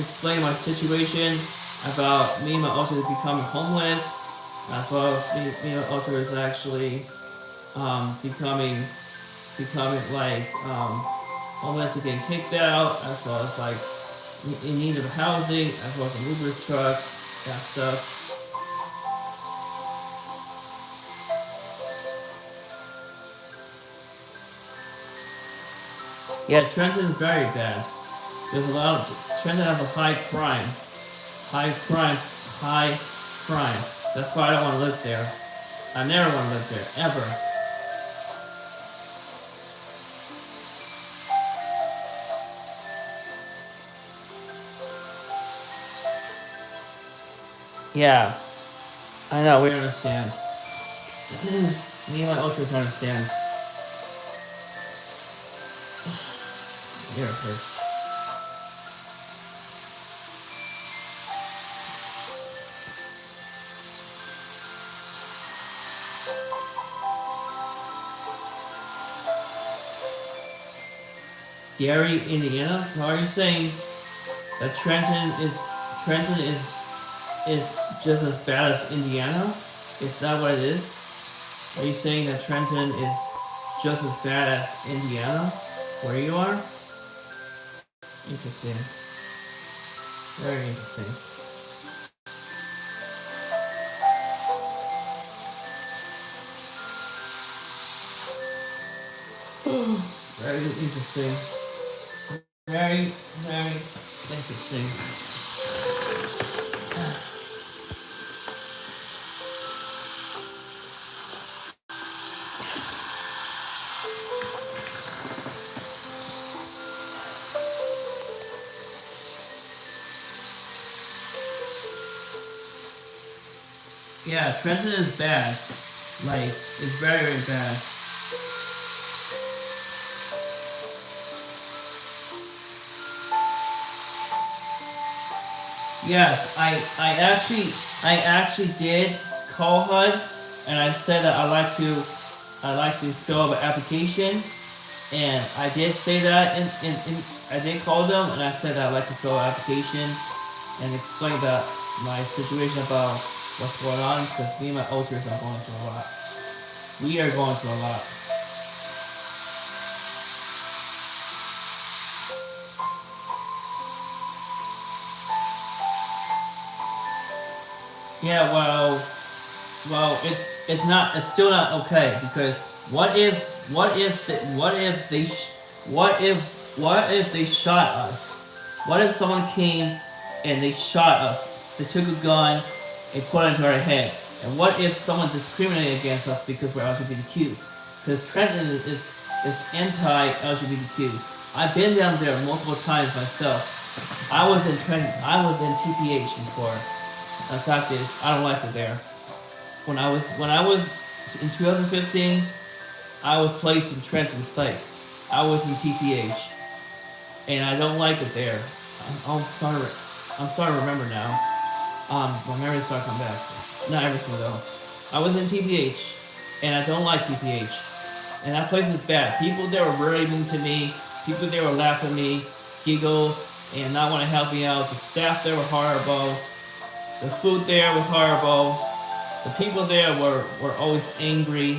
explain my situation about me and my ultra becoming homeless, as well as me and my ultra is actually becoming like homeless and getting kicked out, as well as like in need of housing, as well as an Uber's truck, that stuff. Yeah, Trenton is very bad. There's a lot of Trenton has a high crime, high crime. That's why I don't want to live there. I never want to live there ever. Yeah, I know. We understand. Me and my ultras understand. Ear hurts. Gary, Indiana. So are you saying that Trenton is just as bad as Indiana? Is that what it is? Are you saying that Trenton is just as bad as Indiana, where you are? Interesting. Very interesting. Very interesting. Very, very interesting. Yeah, Trenton is bad. Like, it's very, very bad. Yes, I actually did call HUD, and I said that I like to fill out an application, and I did say that I did call them, and I said that I'd like to fill out an application, and explain that my situation about what's going on, because me and my ultras are going through a lot. We are going through a lot. Yeah, it's still not okay because what if they what if they shot us? What if someone came and they shot us? They took a gun and put it into our head. And what if someone discriminated against us because we're LGBTQ? Because Trenton is anti-LGBTQ. I've been down there multiple times myself. I was in Trenton. I was in TPH before. The fact is, I don't like it there. When I was in 2015, I was placed in Trenton Psych. I was in TPH, and I don't like it there. I'm starting to remember now. My memory's starting to come back. Not everything though. I was in TPH, and I don't like TPH. And that place is bad. People there were very mean to me. People there were laughing at me, giggle, and not want to help me out. The staff there were horrible. The food there was horrible. The people there were always angry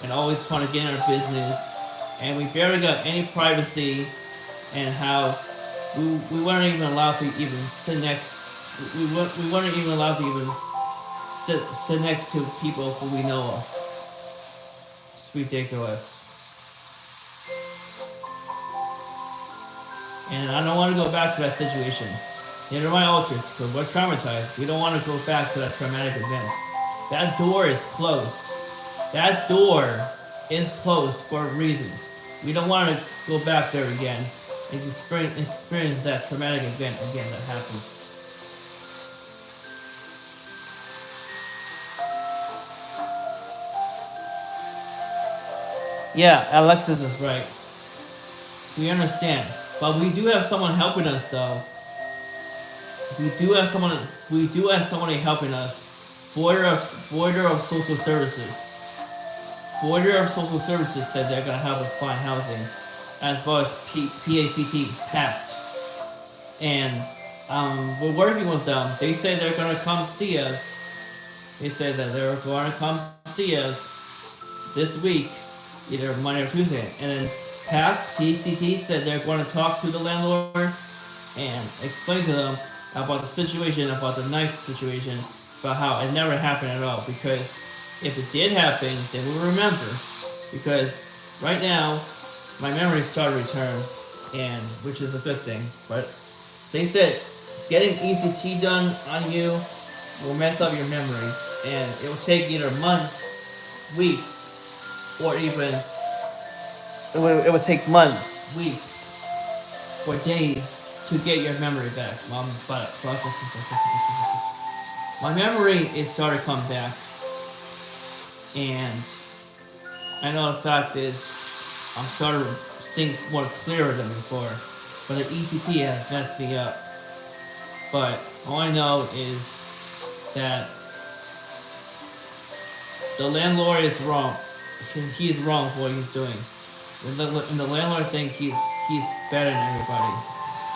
and always trying to get in our business. And we barely got any privacy, and how we weren't even allowed to even sit next. We weren't even allowed to even sit next to people who we know of. It's ridiculous. And I don't want to go back to that situation. Neither my alters, because we're traumatized. We don't want to go back to that traumatic event. That door is closed. That door is closed for reasons. We don't want to go back there again and experience that traumatic event again that happened. Yeah, Alexis is right. We understand. But we do have someone helping us though. We do have someone helping us. Board of Social Services. Board of Social Services said they're gonna help us find housing, as well as PACT. And we're working with them. They say they're gonna come see us. They said that they're going to come see us this week, either Monday or Tuesday. And then PACT said they're going to talk to the landlord and explain to them about the situation, about the knife situation, about how it never happened at all. Because if it did happen, then we'll remember. Because right now, my memory started to return, and which is a good thing. But they said getting ECT done on you will mess up your memory, and it will take either months, weeks, or even it would take months, weeks, or days to get your memory back. My memory is starting to come back, and I know the fact is I'm starting to think more clearer than before, but the ECT has messed me up. But all I know is that the landlord is wrong. He's wrong for what he's doing. And the landlord thinks he's better than everybody.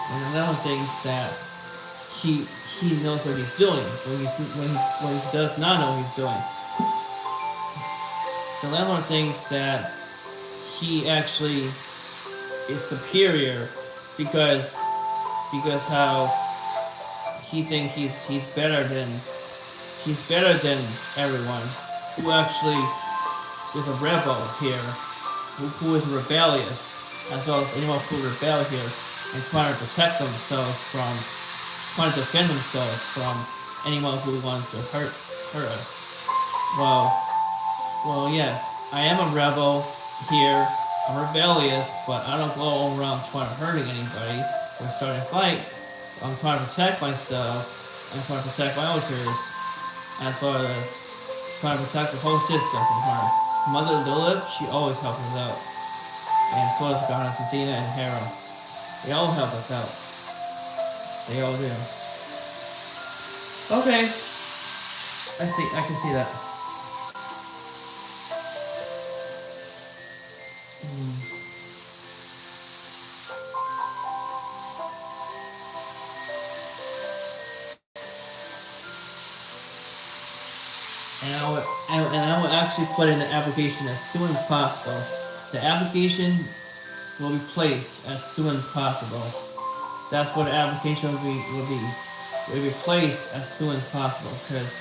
And the landlord thinks that he knows what he's doing when he does not know what he's doing. The landlord thinks that he actually is superior because how he thinks he's better than everyone, who actually is a rebel here, who is rebellious, as well as anyone who rebel here and trying to protect themselves trying to defend themselves from anyone who wants to hurt us. Well, yes, I am a rebel here. I'm rebellious, but I don't go around trying to hurting anybody or starting a fight. I'm trying to protect myself and trying to protect my alters, as well as trying to protect the whole system from harm. Mother Lilith, she always helps us out. And so does Goddess Athena and Hera. They all help us out. They all do. Okay. I can see that. And I would actually put in the application as soon as possible. The application will be placed as soon as possible. That's what the application will be placed as soon as possible, because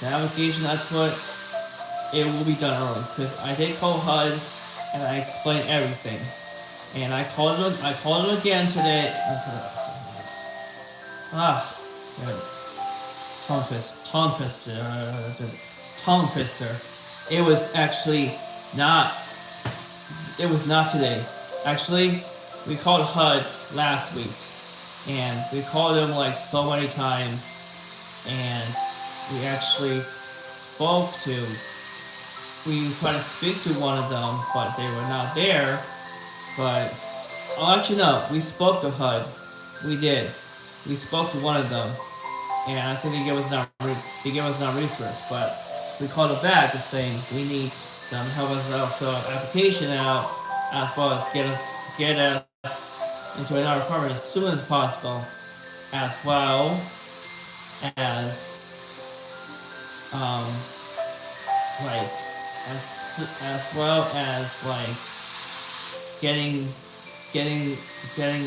the application I put, it will be done early, because I did call HUD and I explained everything, and I called them again today. Tongue twister. It was actually not. It was not today. Actually, we called HUD last week, and we called them like so many times, and we actually spoke to we tried to speak to one of them, but they were not there. But oh, actually no, we spoke to HUD. We did. We spoke to one of them, and I think they gave us non-resource. But we called them back just saying we need them to help us out, fill our application out, as well as get us into another apartment as soon as possible, as well as um like as well as getting getting getting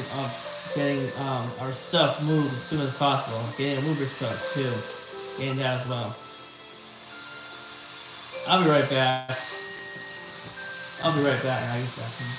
our stuff moved as soon as possible. Getting a mover truck too. Getting that as well. I'll be right back. I'll be right back in a second.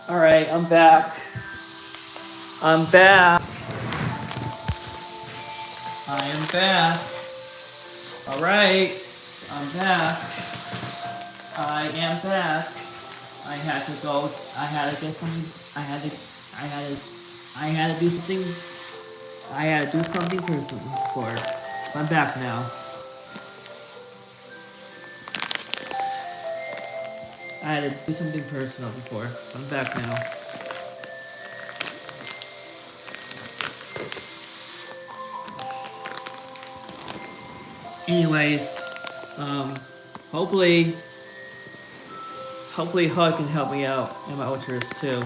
All right, I'm back. I'm back. I am back. All right, I'm back. I am back. I had to go. I had to get something. I had to. I had to. I had to do something. I had to do something personal for it. I'm back now. I had to do something personal before. I'm back now. Anyways, um, hopefully, hopefully HUD can help me out and my auditors too.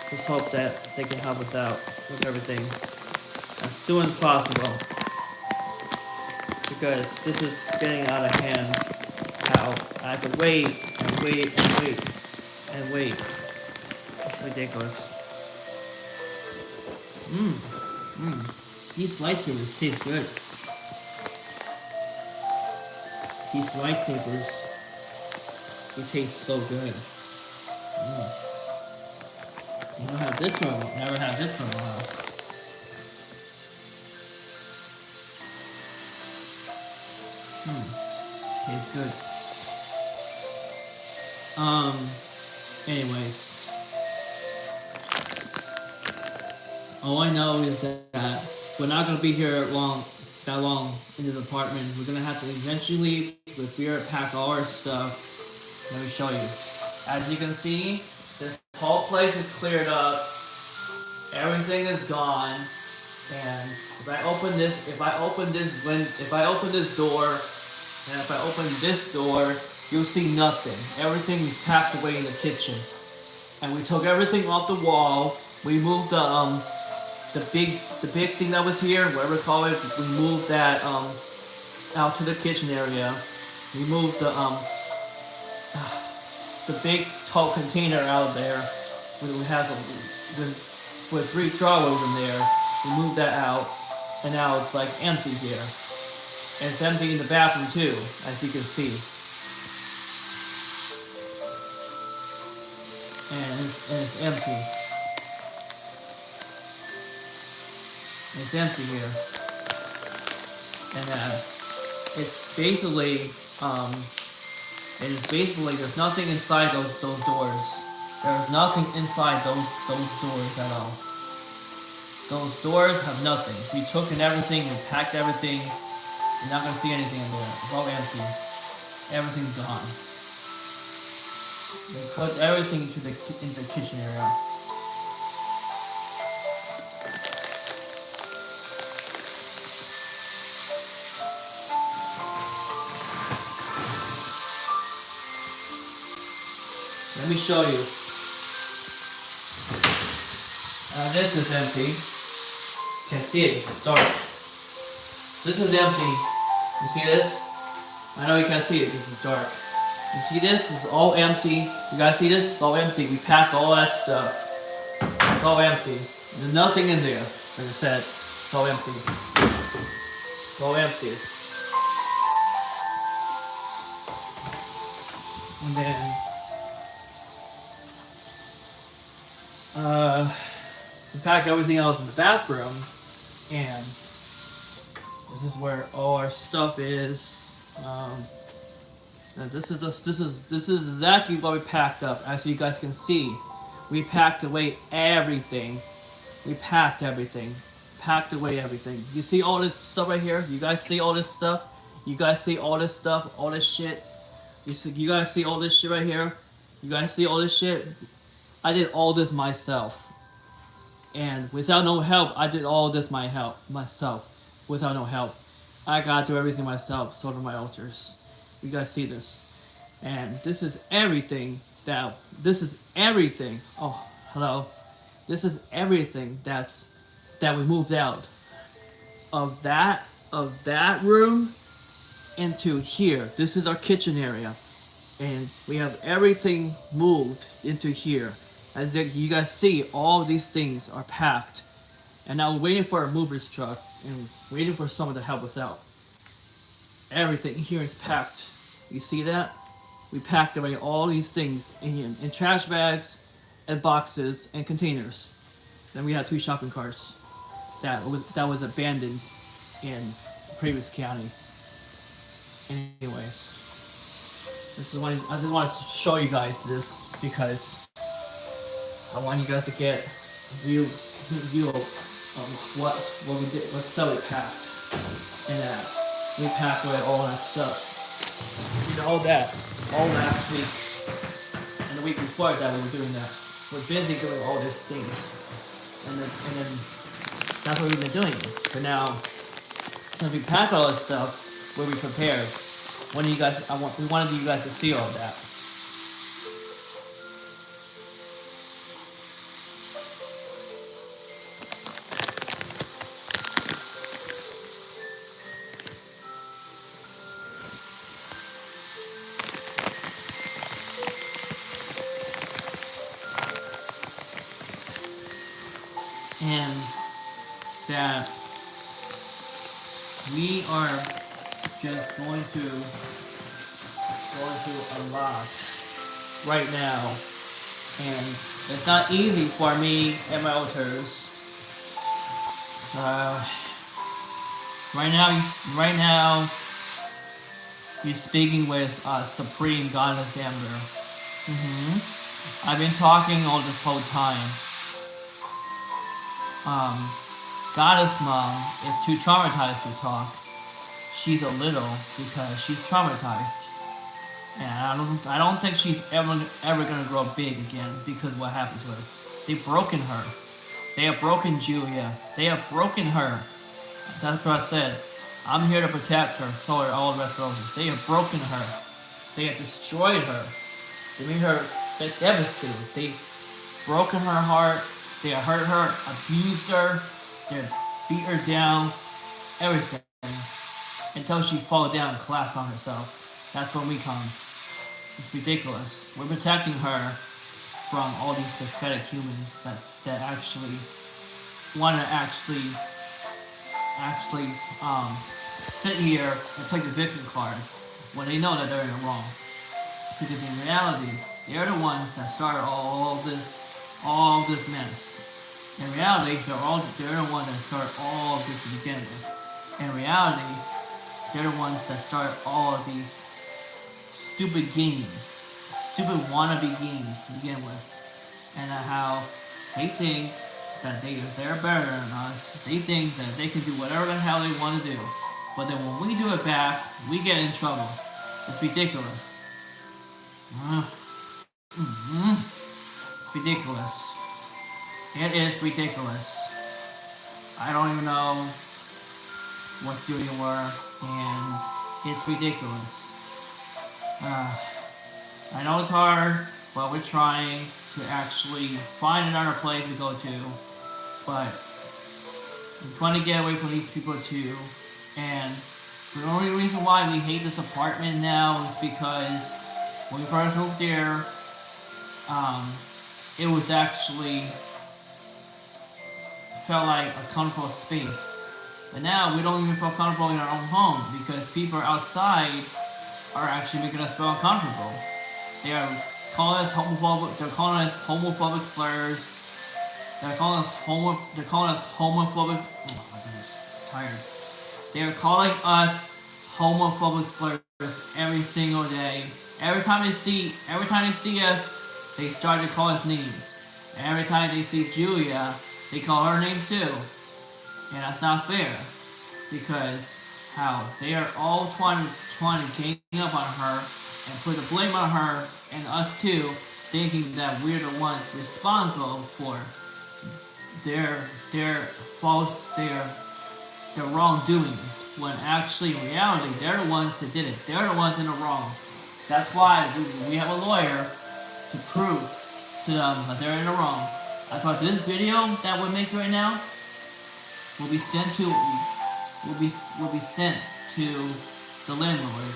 Just hope that they can help us out with everything as soon as possible. Because this is getting out of hand. How I have to wait and wait and wait and wait. It's ridiculous. Mmm. Mmm. These lightsabers taste good. These lightsabers, they taste so good. Mm. You don't have this one. Never had this for a while. Tastes good. Anyways. All I know is that we're not gonna be here that long in this apartment. We're gonna have to eventually leave. We're pack all our stuff. Let me show you. As you can see, this whole place is cleared up. Everything is gone. And if I open this door, and if I open this door, you'll see nothing. Everything is packed away in the kitchen. And we took everything off the wall. We moved the big thing that was here, whatever you call it. We moved that out to the kitchen area. We moved the big tall container out of there. We have with 3 trolleys in there. We moved that out, and now it's like empty here. And it's empty in the bathroom too, as you can see. And it's empty. It's empty here. And it's basically there's nothing inside those doors. There's nothing inside those doors at all. Those doors have nothing. We took in everything, we packed everything. You're not gonna see anything in there. It's all empty. Everything's gone. We put everything into the kitchen area. Let me show you. This is empty. You can see it. It's dark. This is empty. You see this? I know you can't see it. This is dark. You see this? It's all empty. You guys see this? It's all empty. We packed all that stuff. It's all empty. There's nothing in there. Like I said, it's all empty. It's all empty. And then we packed everything else in the bathroom, and this is where all our stuff is. And this is exactly what we packed up. As you guys can see, we packed away everything. We packed everything. Packed away everything. You see all this stuff right here? You guys see all this stuff? You guys see all this stuff? All this shit? You guys see all this shit right here? You guys see all this shit? I did all this myself. And without no help, I did all this myself. Without no help. I gotta do everything myself. So do my altars. You guys see this. And this is everything that... This is everything. Oh, hello. This is everything that we moved out of that room into here. This is our kitchen area, and we have everything moved into here. As you guys see, all these things are packed, and now we're waiting for a mover's truck and waiting for someone to help us out. Everything here is packed. You see that? We packed away all these things in trash bags and boxes and containers. Then we had 2 shopping carts that was abandoned in the previous county. Anyways, I just want to show you guys this because I want you guys to get a view of what we did, what stuff we packed, and that we packed away all that stuff. We did all that last week and the week before that we were doing that. We're busy doing all these things, and then that's what we've been doing. But now, since we packed all this stuff, we'll be prepared. We wanted you guys to see all that. And that we are just going to a lot right now, and it's not easy for me and my altars. Right now, you're speaking with Supreme Goddess Amber. I've been talking all this whole time. Goddess Mom is too traumatized to talk. She's a little because she's traumatized, and I don't think she's ever gonna grow big again because of what happened to her. They've broken her. They have broken Julia. They have broken her. That's what I said. I'm here to protect her. So are all the rest of them. They have broken her. They have destroyed her. They made her devastated. They've broken her heart. They hurt her, abused her, they beat her down, everything. Until she fall down and collapse on herself. That's when we come. It's ridiculous. We're protecting her from all these pathetic humans that actually want to sit here and play the victim card when they know that they're in the wrong. Because in reality, they're the ones that started all this mess. In reality, they're the ones that started all this to begin with. In reality, they're the ones that start all of these stupid games, stupid wannabe games to begin with, and how they think that they're better than us. They think that they can do whatever the hell they want to do, but then when we do it back, we get in trouble. It's ridiculous. It's ridiculous. It is ridiculous. I don't even know what to do anymore, and it's ridiculous. I know it's hard, but we're trying to actually find another place to go to, but I'm trying to get away from these people too, and the only reason why we hate this apartment now is because when we first moved there, it was actually felt like a comfortable space. But now we don't even feel comfortable in our own home because people outside are actually making us feel uncomfortable. They are calling us homophobic. They're calling us homophobic slurs. They're calling us homophobic. Oh my goodness, I'm tired. They are calling us homophobic slurs every single day. Every time they see us, they start to call us names. And every time they see Julia, they call her names too. And that's not fair, because how they are all trying to gang up on her and put the blame on her and us too, thinking that we're the ones responsible for their wrongdoings, when actually in reality they're the ones that did it. They're the ones in the wrong. That's why we have a lawyer to prove to them that they're in the wrong. I thought this video that we're making right now will be sent to the landlord.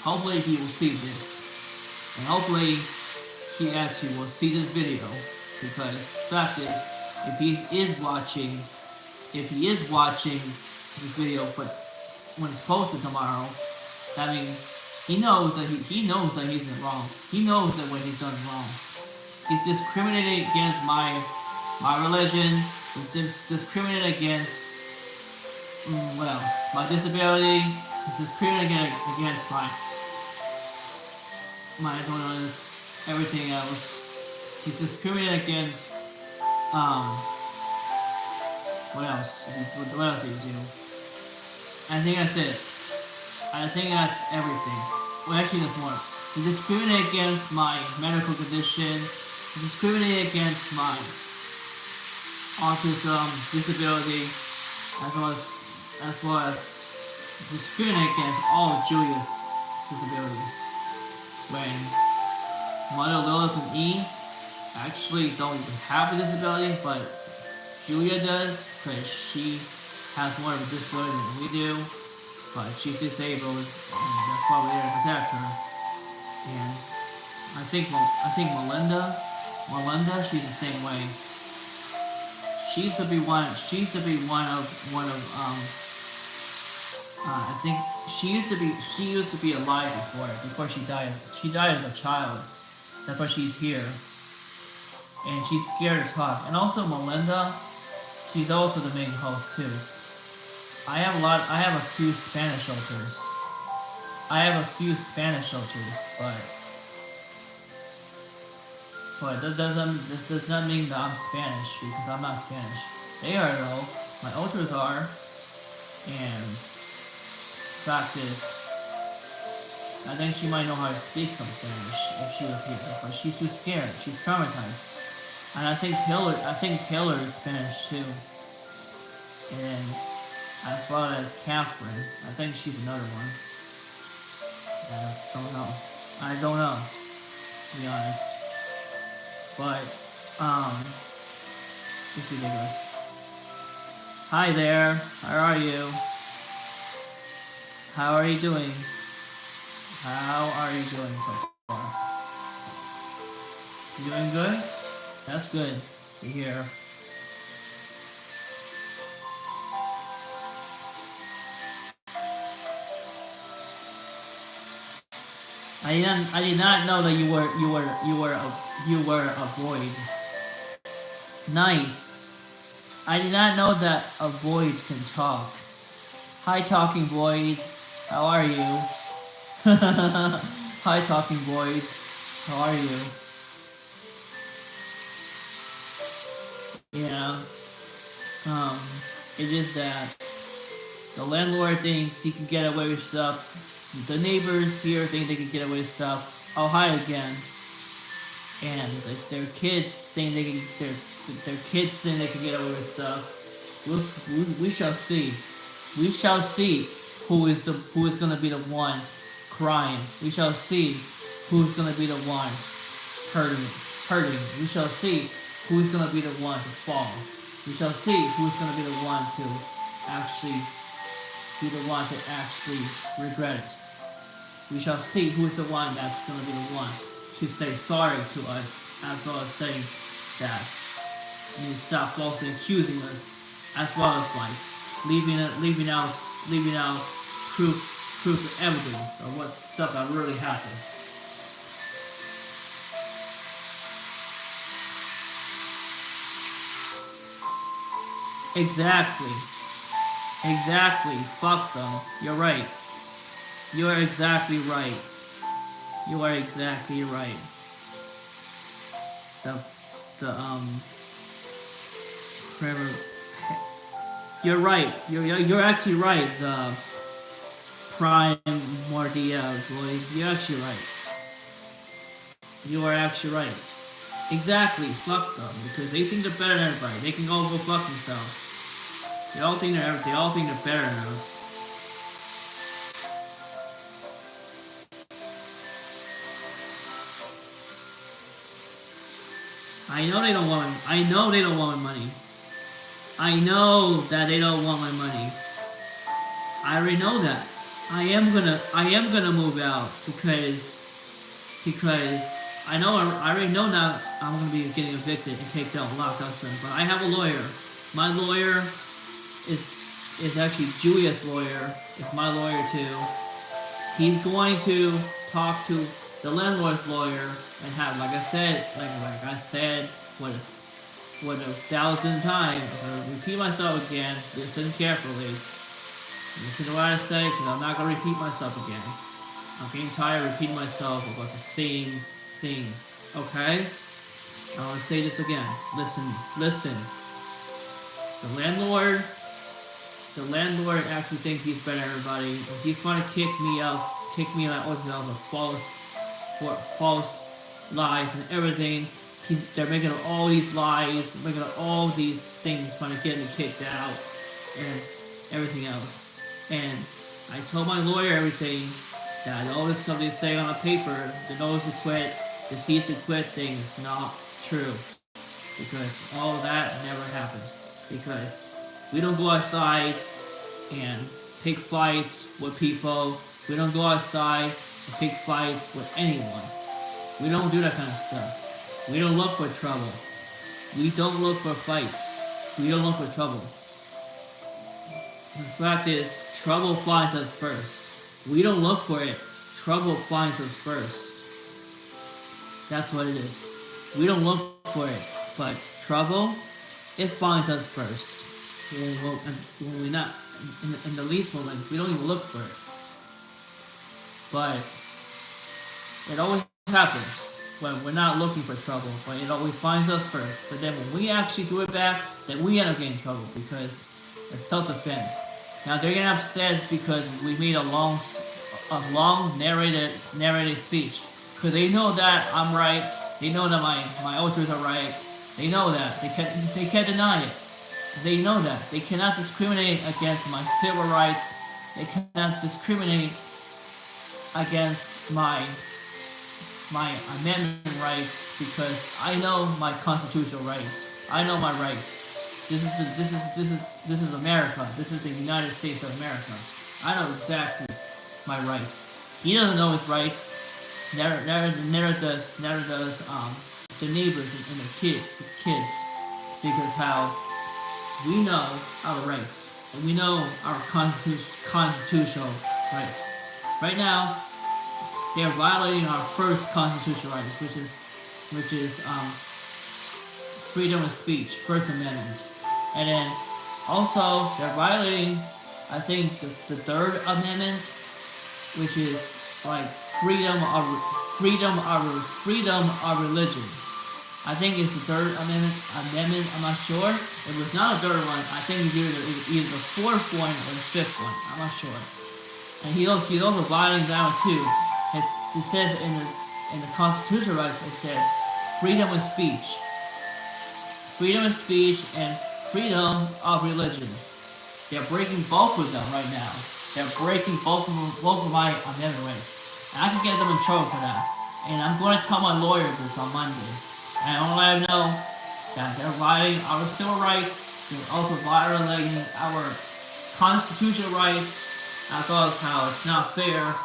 Hopefully he will see this, and hopefully he actually will see this video, because the fact is, if he is watching this video, but when it's posted tomorrow, that means he knows that he's in the wrong. He knows that what he's done is wrong. He's discriminating against my religion. He's discriminating against what else? My disability. He's discriminating against my ignorance, everything else. He's discriminating against what else? What else did he do? I think that's it. I think that's everything. Well, actually, there's more. He discriminated against my medical condition. He discriminated against my autism, disability, as well as discriminated against all of Julia's disabilities. When Mother Lilith and E actually don't even have a disability, but Julia does, because she has more of a disability than we do, but she's disabled, and that's why we're there to protect her. And I think Melinda, she's the same way. She used to be one of I think she used to be alive before she died. She died as a child. That's why she's here. And she's scared to talk. And also Melinda, she's also the main host too. I have a few Spanish shelters. But that does not mean that I'm Spanish, because I'm not Spanish. They are though. My ultras are. And the fact is, I think she might know how to speak some Spanish if she was here, but she's too scared. She's traumatized. And I think Taylor is Spanish too. And as well as Catherine, I think she's another one. I don't know, to be honest. But, it's ridiculous. Hi there, how are you? How are you doing? How are you doing so far? You doing good? That's good to hear. I did not know that you were a void. Nice. I did not know that a void can talk. Hi, Talking Void. How are you? Hi, Talking Void. How are you? Yeah. Um, it is that the landlord thinks he can get away with stuff. The neighbors here think they can get away with stuff. Oh, hi again. And their kids think they can. Their kids think they can get away with stuff. We shall see. We shall see who is gonna be the one crying. We shall see who's gonna be the one hurting hurting. We shall see who's gonna be the one to fall. We shall see who's gonna be the one to actually regret it. We shall see who's the one that's gonna be the one to say sorry to us, as well as saying that you need to stop falsely accusing us, as well as like leaving out proof and evidence of what stuff that really happened. Exactly. Exactly. Fuck them. You're right. You are exactly right. You are exactly right. The the. You're right. You're actually right. The prime Mordia boy. You're actually right. You are actually right. Exactly. Fuck them because they think they're better than everybody. They can all go fuck themselves. They all think they're better than us. I know they don't want. I know they don't want my money. I know that they don't want my money. I already know that. I am gonna move out because I already know now I'm gonna be getting evicted and kicked out, locked up soon. But I have a lawyer. My lawyer is actually Julia's lawyer. Is my lawyer too. He's going to talk to the landlord's lawyer and have, like I said, what a thousand times. I'm gonna repeat myself again. Listen carefully. Listen to what I say, because I'm not gonna repeat myself again. I'm getting tired of repeating myself about the same thing. Okay? I want to say this again. Listen. The landlord actually thinks he's better than everybody. He's trying to kick me out of false lies and everything. They're making up all these lies, making up all these things, trying to get me kicked out and everything else. And I told my lawyer everything, that all this stuff they say on the paper, the notice to quit, the cease to quit thing is not true. Because all that never happened. Because we don't go outside and pick fights with people. We don't go outside and pick fights with anyone. We don't do that kind of stuff. We don't look for trouble. We don't look for fights. We don't look for trouble. The fact is, trouble finds us first. We don't look for it. Trouble finds us first. That's what it is. We don't look for it, but trouble, it finds us first. When we're not in the least moment, we don't even look for it. But it always happens when we're not looking for trouble, but it always finds us first. But then when we actually do it back, then we end up getting in trouble because it's self-defense. Now they're getting upset because we made a long narrated speech. Because they know that I'm right. They know that my ultras are right. They know that. They can't deny it. They know that. They cannot discriminate against my civil rights. They cannot discriminate against my amendment rights because I know my constitutional rights. I know my rights. This is America. This is the United States of America. I know exactly my rights. He doesn't know his rights. Never does the neighbors and the kids because how we know our rights and we know our constitutional rights. Right now, they are violating our first constitutional rights, which is freedom of speech, First Amendment, and then also they're violating I think the Third Amendment, which is like freedom of religion. I think it's the Third Amendment. I'm not sure. If it's not a third one, I think it's either the fourth one or the fifth one. I'm not sure. And he's also violating that one too. It says in the Constitution, right? It said freedom of speech, and freedom of religion. They're breaking both of them right now. They're breaking both of my amendment rights, and I can get them in trouble for that. And I'm going to tell my lawyer this on Monday. And I want to let him know that they're violating our civil rights. They're also violating our constitutional rights. I thought how it's not fair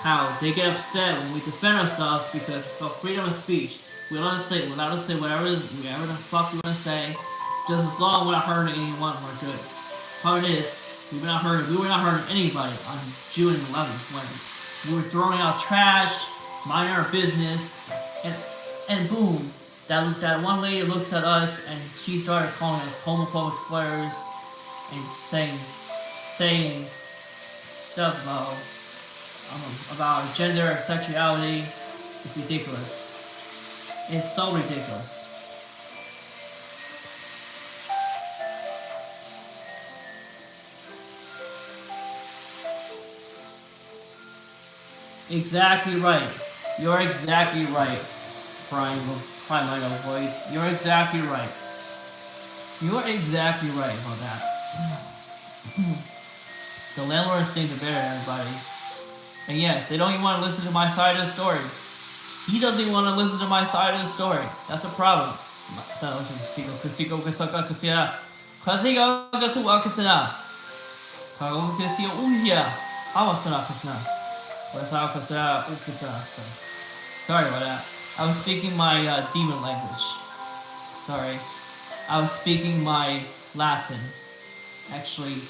how they get upset when we defend ourselves because it's about freedom of speech. We're allowed to say whatever the fuck we want to say, just as long as we're not hurting anyone, we're good. Part is, we were not hurting anybody on June 11th when we were throwing out trash, minding our business, and boom, that one lady looks at us and she started calling us homophobic slurs and saying stuff about gender and sexuality. It's ridiculous. It's so ridiculous. Exactly right. You're exactly right, Prime Voice. You're exactly right. You're exactly right about that. The landlords think they're better than everybody. And yes, they don't even want to listen to my side of the story. He doesn't even want to listen to my side of the story. That's a problem. Sorry about that. I was speaking my demon language. Sorry. I was speaking my Latin. Actually,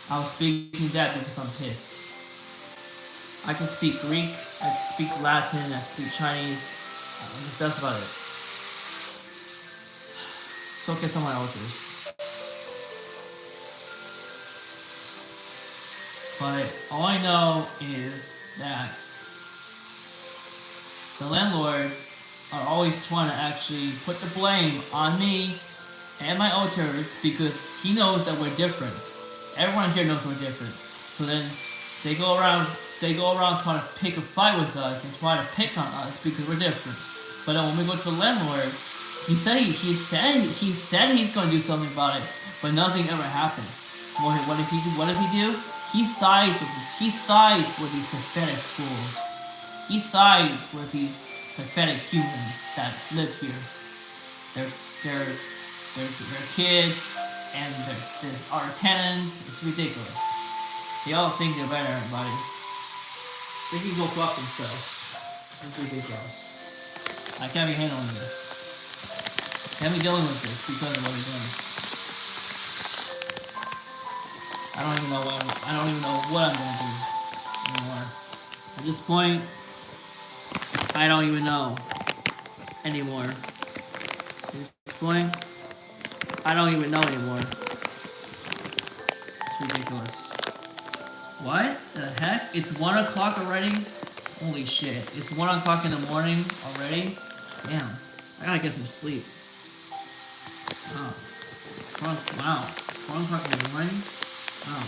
I was speaking that because I'm pissed. I can speak Greek, I can speak Latin, I can speak Chinese. That's about it. So can some of my ultras. But all I know is that the landlord are always trying to actually put the blame on me and my alters because he knows that we're different. Everyone here knows we're different. So then they go around trying to pick a fight with us and try to pick on us because we're different. But then when we go to the landlord, he said he's going to do something about it, but nothing ever happens. What does he do? He sides with these pathetic fools. He sides with these pathetic humans that live here. They're kids and they're our tenants. It's ridiculous. They all think they're better than everybody. They can go fuck themselves. It's ridiculous. I can't be handling this. I can't be dealing with this because of what he's doing. I don't even know what I'm gonna do anymore. At this point, I don't even know anymore. At this point, I don't even know anymore. It's ridiculous. What the heck? It's 1 o'clock already? Holy shit. It's 1 o'clock in the morning already? Damn. I gotta get some sleep. Oh. Wow. 1 o'clock in the morning? Wow.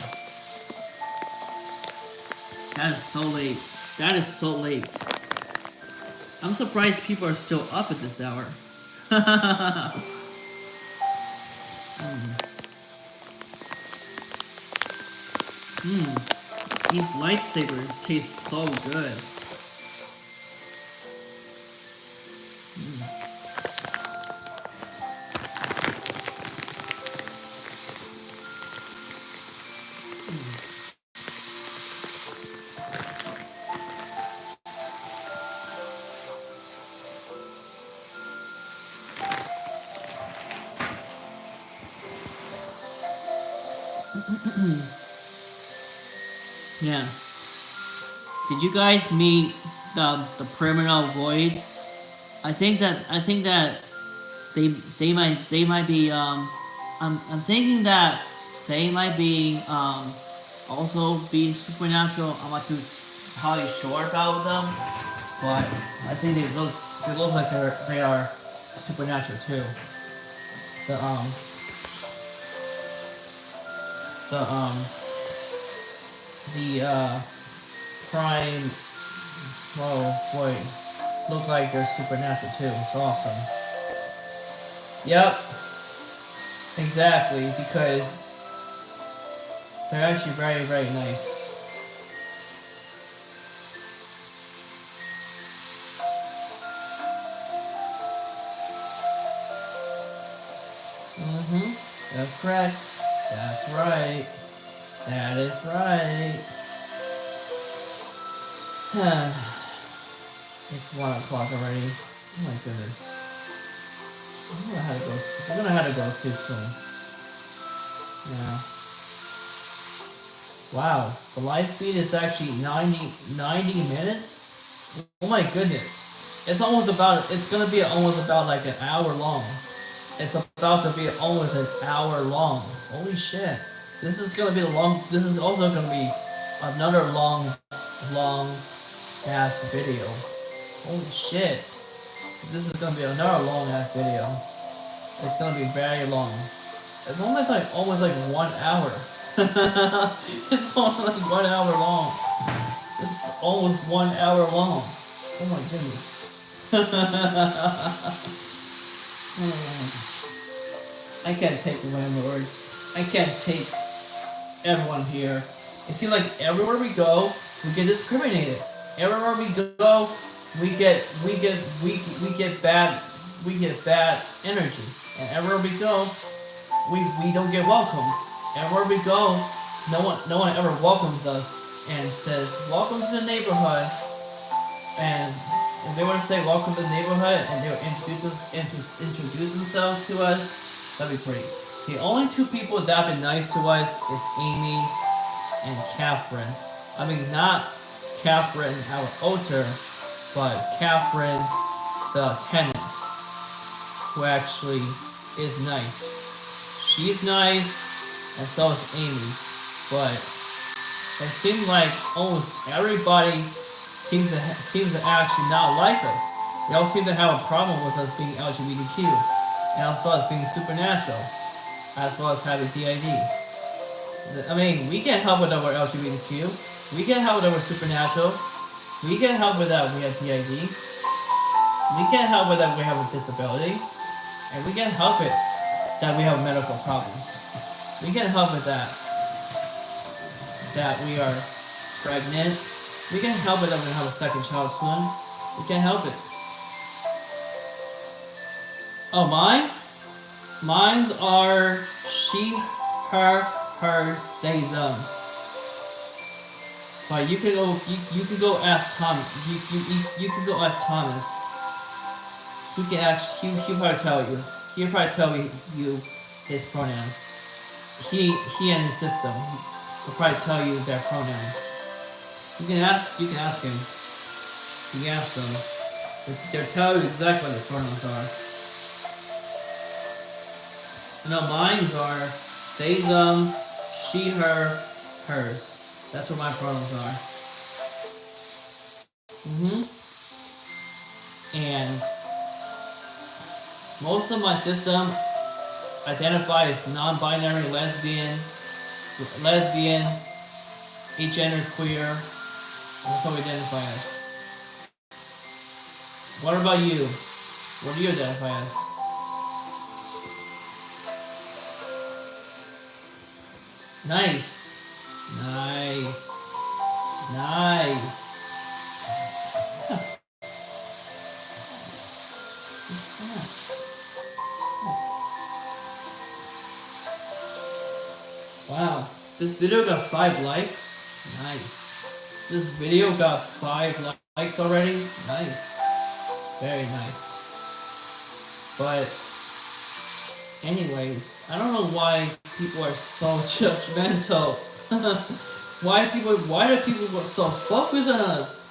That is so late. That is so late. I'm surprised people are still up at this hour. These lightsabers taste so good. Yes. Did you guys meet the criminal void? I think that they might be I'm thinking that they might be also be supernatural. I'm not too entirely sure about them, but I think they look like they are supernatural too. The um the prime, whoa boy, look like they're supernatural too. It's awesome. Yep, exactly, because they're actually very, very nice. Mm-hmm. That's correct. That's right. That is right. It's 1 o'clock already. Oh my goodness. I'm gonna have to go. We're gonna have to go sleep soon. Yeah. Wow. The live feed is actually 90 minutes. Oh my goodness. It's almost about. It's gonna be almost about like an hour long. It's about to be almost an hour long. Holy shit. This is gonna be a long. This is also gonna be another long ass video. Holy shit. This is gonna be another long ass video. It's gonna be very long. It's almost like 1 hour. It's almost like 1 hour long. This is almost 1 hour long. Oh my goodness. I can't take the landlord. I can't take everyone here. It seems like everywhere we go, we get discriminated. Everywhere we go, we get bad energy. And everywhere we go, we don't get welcomed. Everywhere we go, no one ever welcomes us and says, "Welcome to the neighborhood." And if they were to say "Welcome to the neighborhood" and they would introduce themselves to us, that'd be great. The only two people that have been nice to us is Amy and Catherine. I mean, not Catherine, our author, but Catherine, the tenant, who actually is nice. She's nice, and so is Amy. But it seems like almost everybody seems to actually not like us. They all seem to have a problem with us being LGBTQ, and as well as being supernatural, as well as having DID. I mean, we can't help with our LGBTQ. We can't help with our supernatural. We can't help with that we have DID. We can't help with that we have a disability. And we can't help it that we have medical problems. We can't help with that we are pregnant. We can't help it that we're gonna have a second child soon. We can't help it. Oh, mine? Mines are she, her, hers, they, them. But you can go ask Tom. You can go ask Thomas. He can actually he'll probably tell you. He'll probably tell you his pronouns. He and his system. He'll probably tell you their pronouns. You can ask him. You can ask them. They'll tell you exactly what their pronouns are. No, mine are they, them, she, her, hers. That's what my pronouns are. And most of my system identify as non-binary, lesbian, agender, queer. That's what we identify as. What about you? What do you identify as? Nice. Nice. Nice. Wow. This video got 5 likes. Nice. This video got 5 likes already. Nice. Very nice. But anyways, I don't know why people are so judgmental. Why do people so focus on us?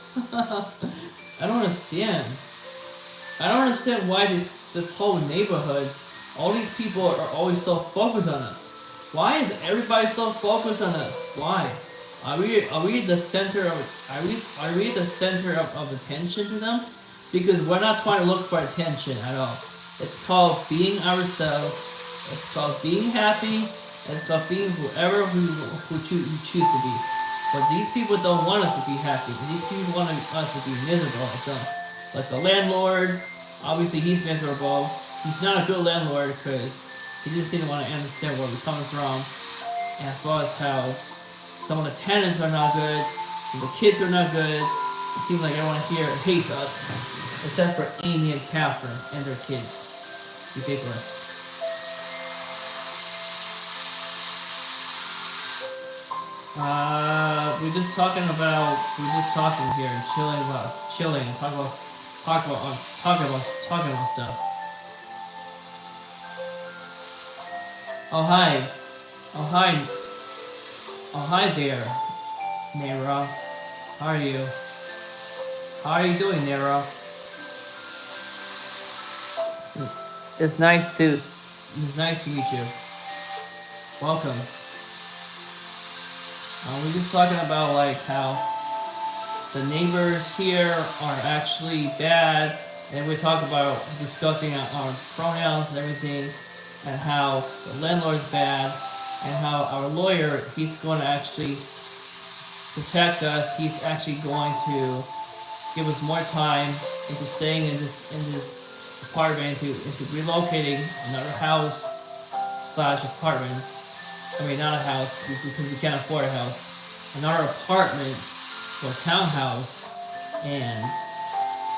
I don't understand. I don't understand why this whole neighborhood, all these people are always so focused on us. Why is everybody so focused on us? Why? Are we the center of are we the center of attention to them? Because we're not trying to look for attention at all. It's called being ourselves. It's called being happy. It's called being whoever we choose to be. But these people don't want us to be happy. These people want us to be miserable. Like the landlord, obviously he's miserable. He's not a good landlord because he just didn't want to understand where we're coming from, as well as how some of the tenants are not good, some of the kids are not good. It seems like everyone here hates us, except for Amy and Catherine and their kids. It's ridiculous. We're just talking here and chilling and talking about stuff. Oh hi, oh hi, oh hi there, Nero. How are you? How are you doing, Nero? It's nice to meet you. Welcome. We're just talking about like how the neighbors here are actually bad, and we talk about discussing our pronouns and everything, and how the landlord's bad, and how our lawyer, he's going to actually protect us. He's actually going to give us more time into staying in this apartment, into relocating another house slash apartment. I mean, not a house because we can't afford a house. Another apartment or townhouse, and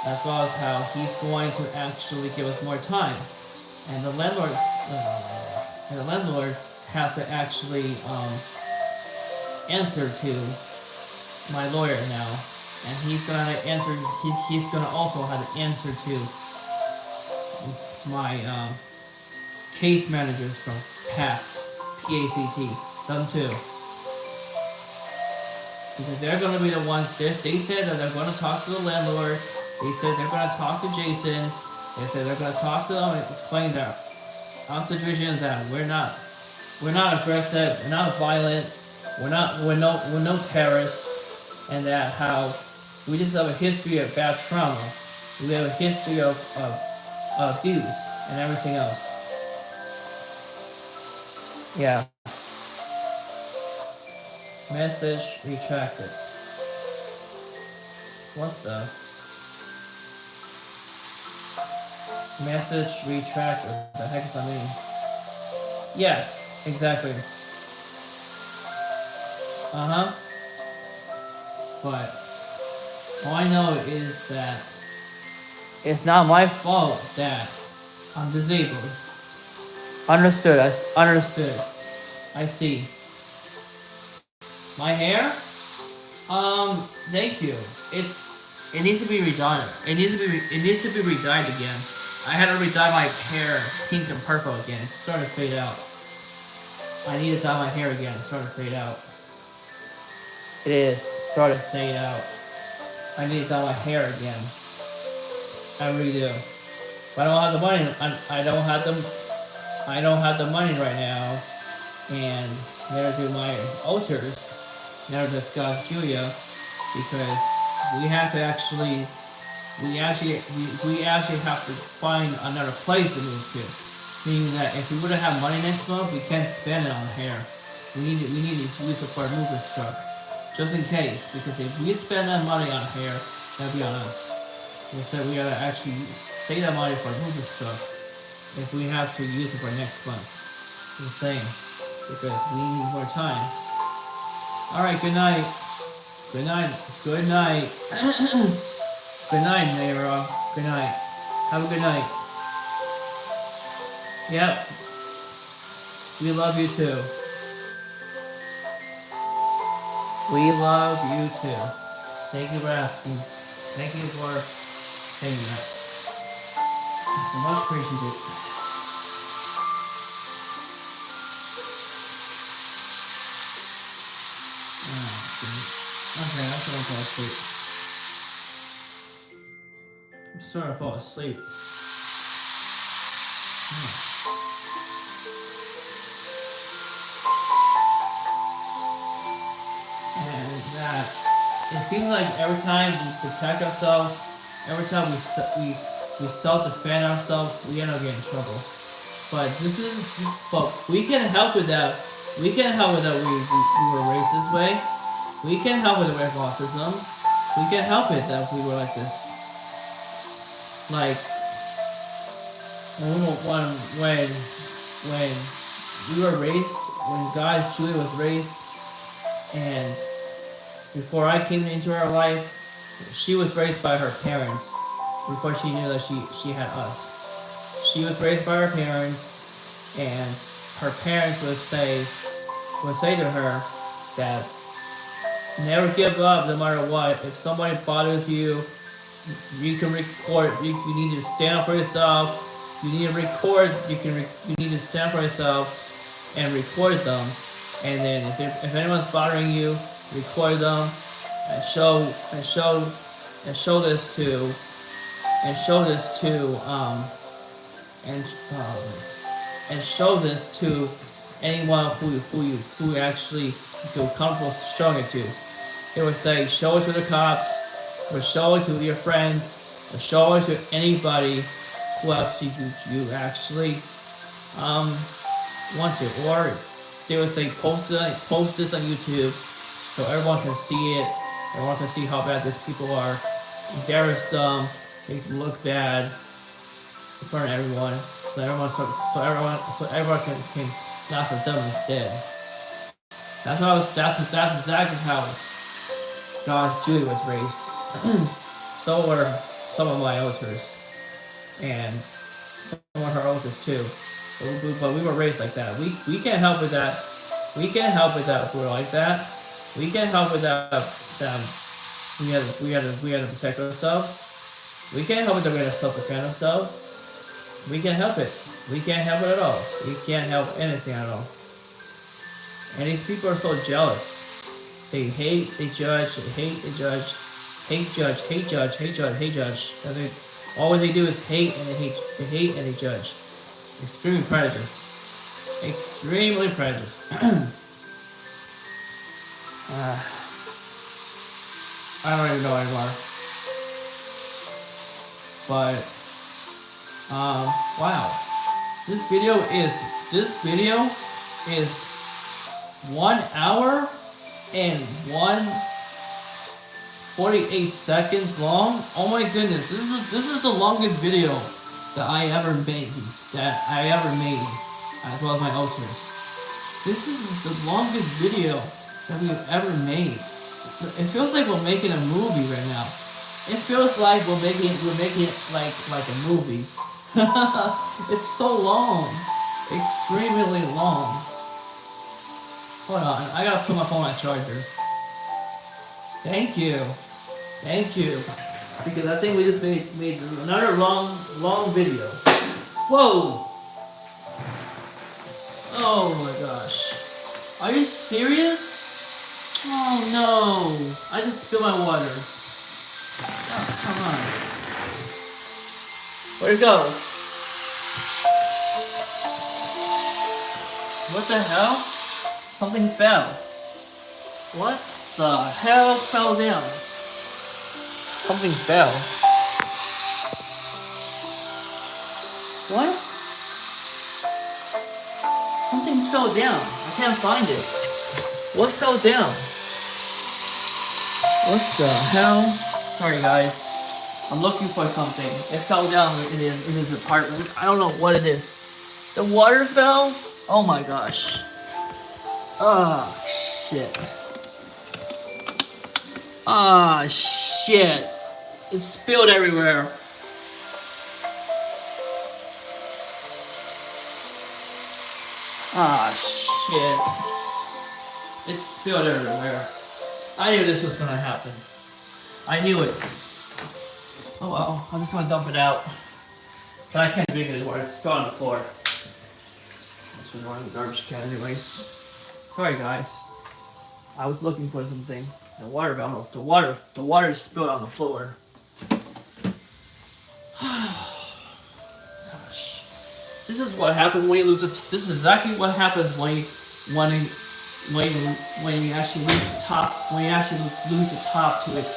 as well as how he's going to actually give us more time. And the landlord has to actually answer to my lawyer now, and he's gonna answer. He's gonna also have to answer to my case managers from PACT, PACT, them too. Because they're going to be the ones, they said that they're going to talk to the landlord, they said they're going to talk to Jason, they said they're going to talk to them and explain that our situation is that we're not aggressive, we're not violent, we're no terrorists, and that how we just have a history of bad trauma, we have a history of abuse and everything else. Yeah. Message retracted. What the? Message retracted. What the heck does that mean? Yes, exactly. Uh-huh. But all I know is that it's not my fault that I'm disabled. Understood. Understood. I see. My hair? Thank you. It needs to be redone. It needs to be redyed again. I had to redye my hair pink and purple again. It's starting to fade out. I need to dye my hair again. It's starting to fade out. It is starting to fade out. I need to dye my hair again. I really do. But I don't have the money. I don't have the money right now. And neither do my alters. Neither does Scott Julia, because we have to actually we actually have to find another place to move to. Meaning that if we were to have money next month, we can't spend it on hair. We need to use it for a moving truck. Just in case, because if we spend that money on hair, that'll be on us. Instead we gotta actually save that money for a moving truck if we have to use it for next month. Insane. Because we need more time. Alright, good night. Good night. Good night. Good night, Nero. Good night. Have a good night. Yep. We love you too. We love you too. Thank you for asking. Thank you for saying that. It's much appreciated. Okay, I'm starting to fall asleep. I'm starting to fall asleep. that it seems like every time we protect ourselves, every time we self-defend ourselves, we end up getting in trouble. But we can help with that. We can help with that. We were raised this way. We can help with the way of autism. We can help it that we were like this. Like when we were raised, when Julie was raised, and before I came into her life, she was raised by her parents. Before she knew that she had us, she was raised by her parents, and her parents would say to her that never give up no matter what. If somebody bothers you, you can record. You need to stand up for yourself. You need to record. You need to stand for yourself and record them. And then if anyone's bothering you, record them and show this to and show this to anyone who actually feel comfortable showing it to. They would say, show it to the cops, or show it to your friends, or show it to anybody who actually you actually want to. Or they would say, post this on YouTube so everyone can see it. Everyone can see how bad these people are. Embarrass them, make them look bad in front of everyone, so everyone can laugh at them instead. That's exactly how Julie was raised. So were some of my elders, and some of her elders too. But we were raised like that. We can't help with that. We can't help with that if we're like that. We can't help with that. We had to protect ourselves. We can't help it that we had to self-defend ourselves. We can't help it. We can't help it at all. We can't help anything at all. And these people are so jealous. They hate, they judge, they hate, they judge, hate, judge, hate, judge, hate, judge, hate, judge. All they do is hate and they hate and they judge. Extremely prejudiced. Extremely prejudiced. I don't even know anymore. But wow. This video is 1 hour and 1:48 seconds long. Oh my goodness, this is the longest video that I ever made, as well as my ultras. This is the longest video that we've ever made. It feels like we're making a movie right now. It feels like we're making it like a movie. It's so long, extremely long. Hold on, I gotta put my phone on charger. Thank you, because I think we just made another long video. Whoa! Oh my gosh, are you serious? Oh no, I just spilled my water. Oh, come on. Where'd it go? What the hell? Something fell. What the hell fell down? Something fell. What? Something fell down. I can't find it. What fell down? What the hell? Sorry guys. I'm looking for something. It fell down in his apartment. I don't know what it is. The water fell? Oh my gosh. Ah, shit. Ah, shit. It spilled everywhere. Ah, shit. It spilled everywhere. I knew this was gonna happen. I knew it. Oh well, I'm just gonna dump it out. But I can't drink it anymore, it's on the floor. This was one garbage can anyways. Sorry guys. I was looking for something. The water spilled on the floor. Gosh. This is what happens when you lose this is exactly what happens when when you actually lose the top lose the top to its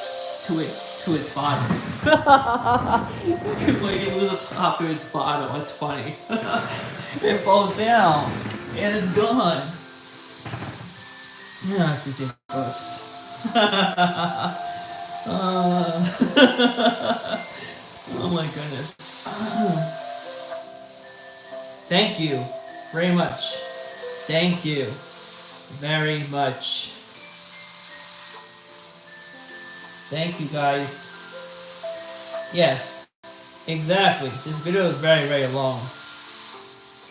bottom. When you lose the top to its bottom, it's funny. It falls down and it's gone. Yeah, it's ridiculous. Oh my goodness. Thank you very much. Thank you very much. Thank you guys. Yes, exactly. This video is very, very long.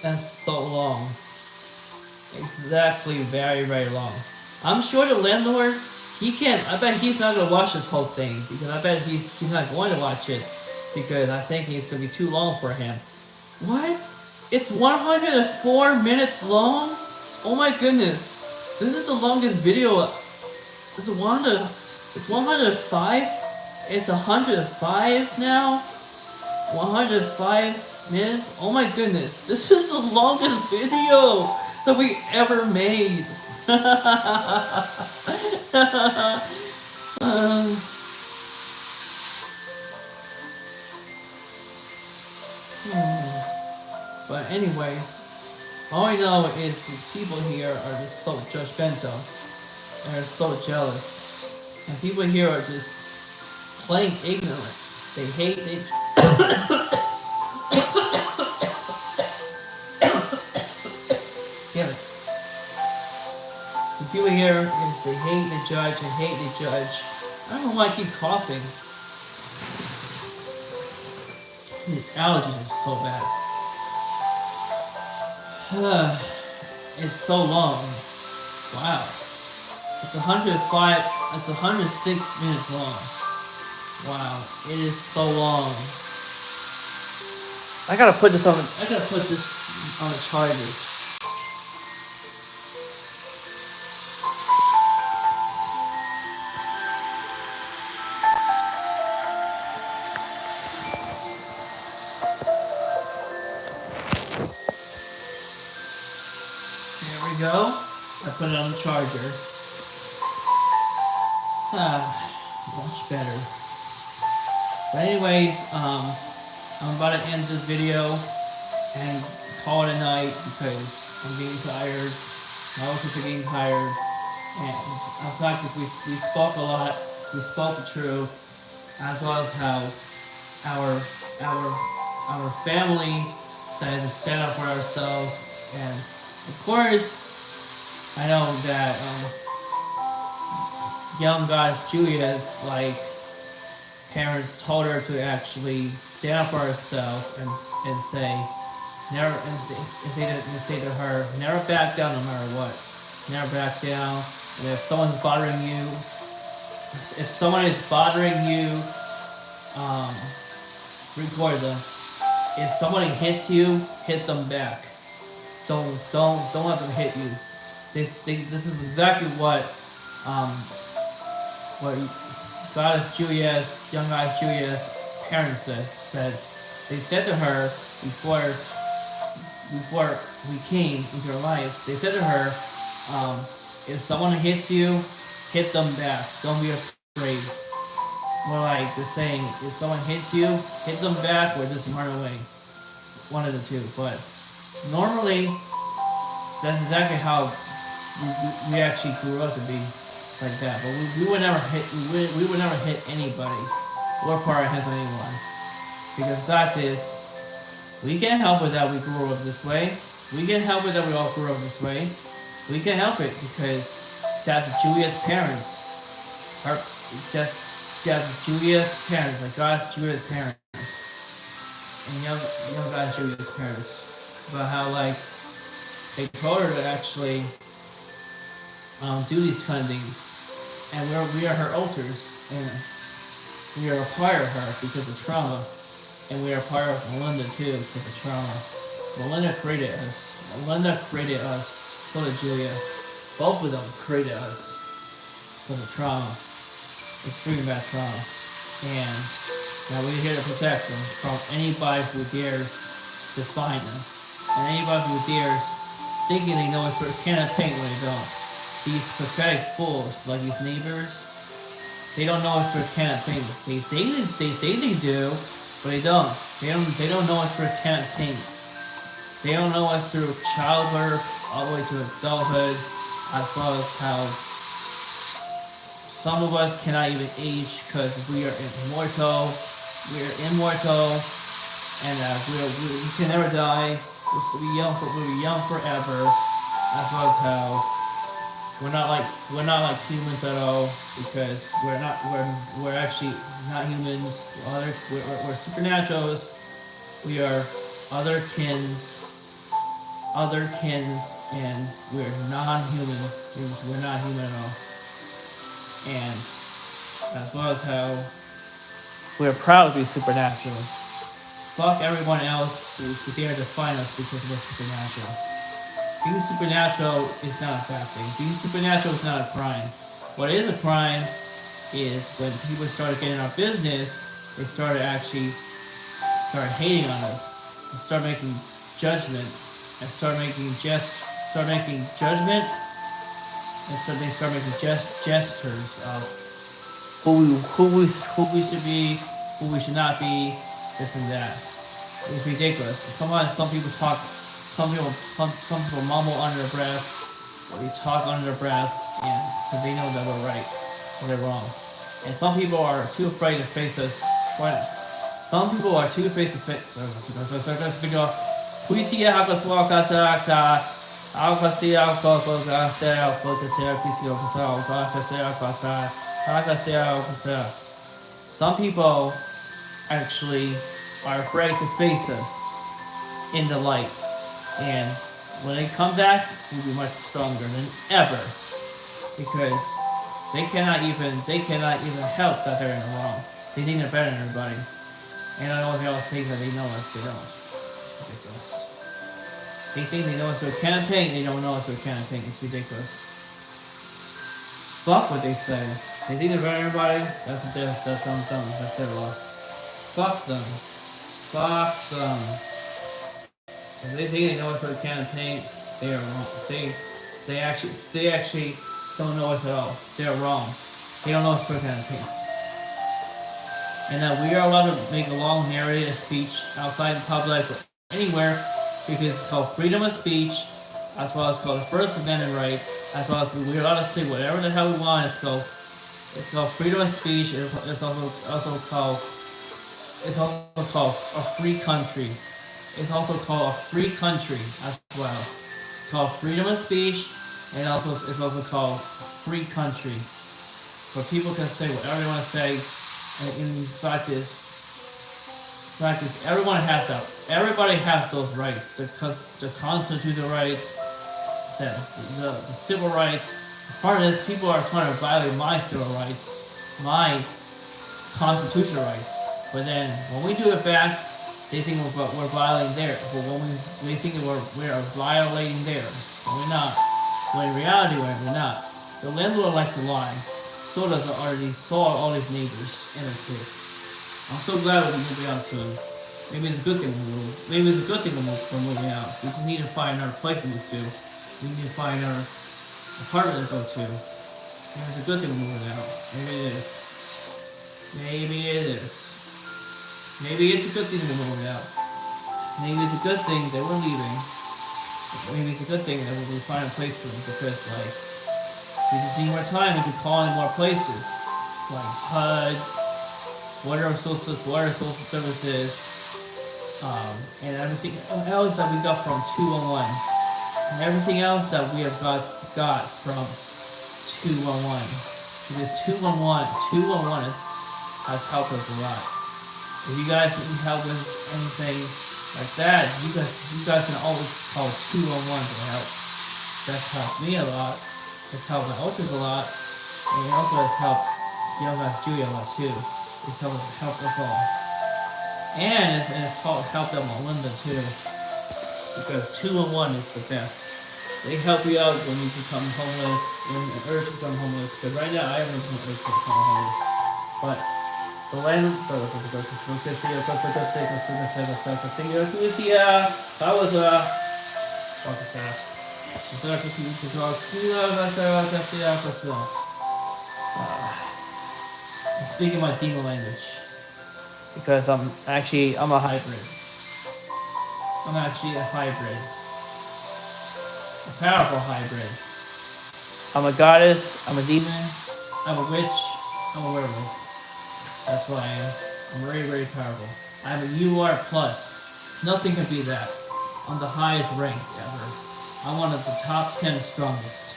That's so long. Exactly, very, very long. I'm sure the landlord, he can't, I bet he's not going to watch this whole thing, because I bet he's not going to watch it, because I think it's going to be too long for him. What? It's 104 minutes long? Oh my goodness. This is the longest video. It's 105? It's 105 now? 105 minutes? Oh my goodness. This is the longest video that we ever made. But anyways, all I know is these people here are just so judgmental. And they're so jealous. And people here are just plain ignorant. They hate it. Damn it. The people here is they hate the judge and hate the judge. I don't know why I keep coughing. These allergies are so bad. It's so long. Wow. It's 105, it's 106 minutes long. Wow, it is so long. I gotta put this on the charger. There we go. I put it on the charger. Much better. But anyways, I'm about to end this video and call it a night because I'm getting tired. My workers are getting tired. And the fact is we spoke a lot. We spoke the truth, as well as how our family decided to stand up for ourselves. And of course, I know that young goddess Julia's parents told her to actually stand up for herself and say never and say to her, never back down no matter what. Never back down. And if someone's bothering you, if someone is bothering you, record them. If somebody hits you, hit them back. Don't let them hit you. This is exactly what Goddess Julia's, young goddess Julia's parents said. They said to her before we came into her life, they said to her, if someone hits you, hit them back. Don't be afraid. More like they're saying, if someone hits you, hit them back or just run away. One of the two. But normally, that's exactly how we actually grew up to be like that. But we would never hit we would never hit anybody or put our hands on anyone. Because the fact is, we can't help it that we grew up this way. We can't help it that we all grew up this way. We can't help it because that's Julia's parents. That's Julia's parents, like God's Julia's parents. And young God's Julia's parents. About how they told her to actually do these kind of things. And we are her altars, and we are a part of her because of trauma. And we are a part of Melinda too because of trauma. Melinda created us. So did Julia. Both of them created us because of trauma. Extreme bad trauma. And now we're here to protect them from anybody who dares define us. And anybody who dares thinking they know us for a can of paint when they don't. these pathetic fools, like these neighbors, they don't know us for a can of paint. They say they do, but they don't. They don't know us for a can of paint. They don't know us through childbirth all the way to adulthood, as well as how some of us cannot even age because we are immortal. We are immortal, and we can never die. We'll be young forever, as well as how we're not like humans at all because we're actually not humans. We're supernaturals. We are other kins, and we're non-human because we're not human at all. And as well as how we're proud to be supernatural. Fuck everyone else who dare define us because we're supernatural. Being supernatural is not a bad thing. Being supernatural is not a crime. What is a crime is when people started getting our business, they started hating on us. They start making judgment and start making judgment and so they start making gestures of who we should be, who we should not be, this and that. It's ridiculous. Some people talk, some people mumble under their breath, or they talk under their breath, and because they know that we're right or they're wrong. And some people are too afraid to face us. Some people are too afraid to face. Some people actually are afraid to face us in the light, and when they come back, we'll be much stronger than ever because they cannot even help that they're in the wrong. They think they're better than everybody, and I don't know if they all think that they know us. They don't. Ridiculous. They think they know us through a can of paint. They don't know us through a can of paint. It's ridiculous. Fuck what they say. They think they're better than everybody. That's dumb. That's their loss. Fuck them. Fuck them. If they think they know us through a can of paint, they are wrong. They actually don't know us at all. They're wrong. They don't know us through a can of paint. And that we are allowed to make a long narrative speech outside in public or anywhere because it's called freedom of speech, as well as called the First Amendment right, as well as we're allowed to say whatever the hell we want. It's called freedom of speech. It's also called a free country. It's also called a free country as well. It's called freedom of speech, and it's also called a free country, where people can say whatever they want to say. And in fact is, everybody has those rights. The constitutional rights, the civil rights. Part of this, people are trying to violate my civil rights, my constitutional rights. But then when we do it back, they think we're violating theirs. But they think we are violating theirs. But we're not. When in reality, we're not. The landlord likes to lie. So does all these neighbors and their kids. I'm so glad we're moving out soon. Maybe it's a good thing we're moving. Maybe it's a good thing we're moving out. We just need to find another place to move to. We need to find our apartment to go to. Maybe it's a good thing we're moving out. Maybe it is. Maybe it is. Maybe it's a good thing we're moving out. Maybe it's a good thing that we're leaving. Maybe it's a good thing that we'll find a place for them because we just need more time. We can call in more places, like HUD, water social services, and everything else that we got from 211, and everything else that we have got from 211. Because 211 has helped us a lot. If you guys need help with anything like that, you guys can always call 211 to help. That's helped me a lot. It's helped my ultras a lot, and it also has helped young ass Julia a lot too. It's helped us all. And it's helped out Melinda too. Because 211 is the best. They help you out when you become homeless, when the earth becomes homeless. Because right now I haven't become homeless. But the land that was I'm speaking my demon language. Because I'm a hybrid. I'm actually a hybrid. A powerful hybrid. I'm a goddess, I'm a demon, I'm a witch, I'm a werewolf. That's what I am. I'm very, very powerful. I'm a UR plus. Nothing can be that. I'm the highest rank ever. I'm one of the top 10 strongest.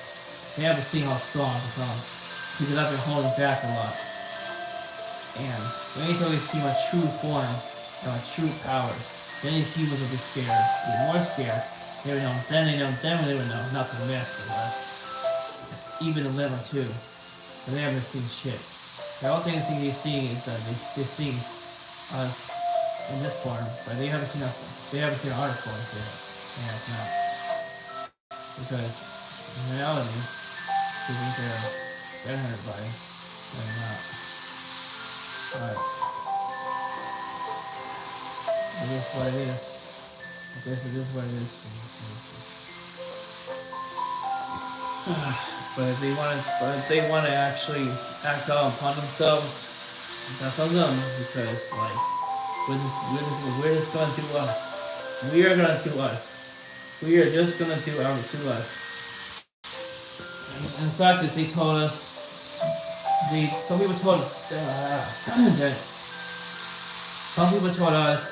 They haven't seen how strong I've become. Because I've been holding back a lot. And when you really see my true form and my true powers, then these humans will be scared. Be more scared. They would know, then they would know not to mess with us. It's even a level 2. But they haven't seen shit. The only thing they're seeing is that they see us in this form, but they haven't seen our forms yet. They have not. Because in reality, they think they're better by they're not. But it is what it is. I guess it is what it is. But if they want to actually act out upon themselves, that's on them. Because like we're just gonna do us. We are gonna do us. We are just gonna do us. And the fact is, they told us. Some people told that. Some people told us.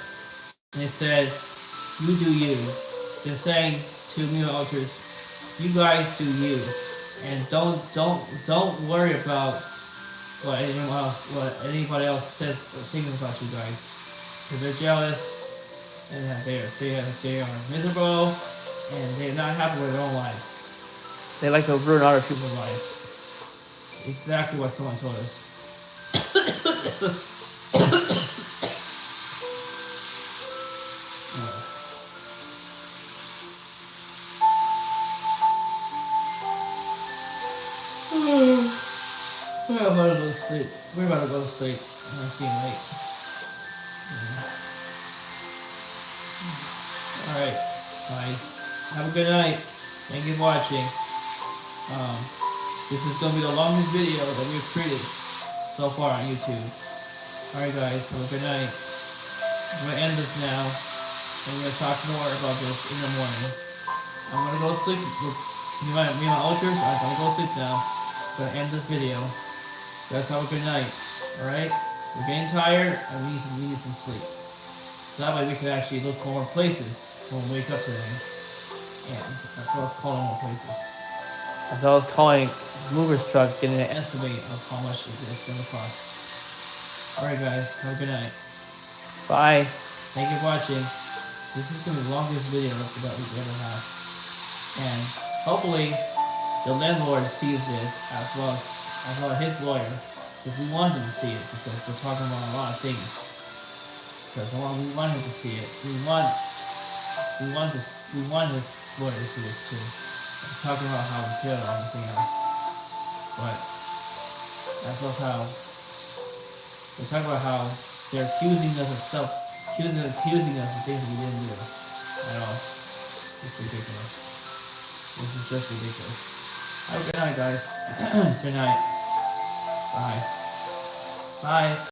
And they said, "You do you." They're saying to me altars, "You guys do you, and don't worry about what anybody else says or thinking about you guys, because they're jealous and that they are miserable and they're not happy with their own lives. They like to ruin other people's lives." Exactly what someone told us. We're about to go to sleep. We're about to go to sleep. I'm seeing late. Alright, guys. Have a good night. Thank you for watching. This is going to be the longest video that we've created so far on YouTube. Alright guys, have a good night. I'm going to end this now. And we're going to talk more about this in the morning. I'm going to go to sleep with me and my altars. I'm going to go to sleep now. I'm going to end this video. Guys, have a good night. Alright? We're getting tired and we need some sleep. So that way we can actually look for more places when we wake up today. And as well as calling more places. As well as calling Mover's truck, getting an estimate of how much it's going to cost. Alright guys, have a good night. Bye. Thank you for watching. This is going to be the longest video that we ever have. And hopefully the landlord sees this as well as his lawyer. Because we want him to see it, because we're talking about a lot of things. Because we want him to see it. We want his lawyer to see this too. We're talking about how we feel and everything else. But that's also how we're talking about how they're accusing us of stuff, accusing us of things that we didn't do at all. It's ridiculous. This is just ridiculous. Have a good night, guys. Good night. Bye. Bye.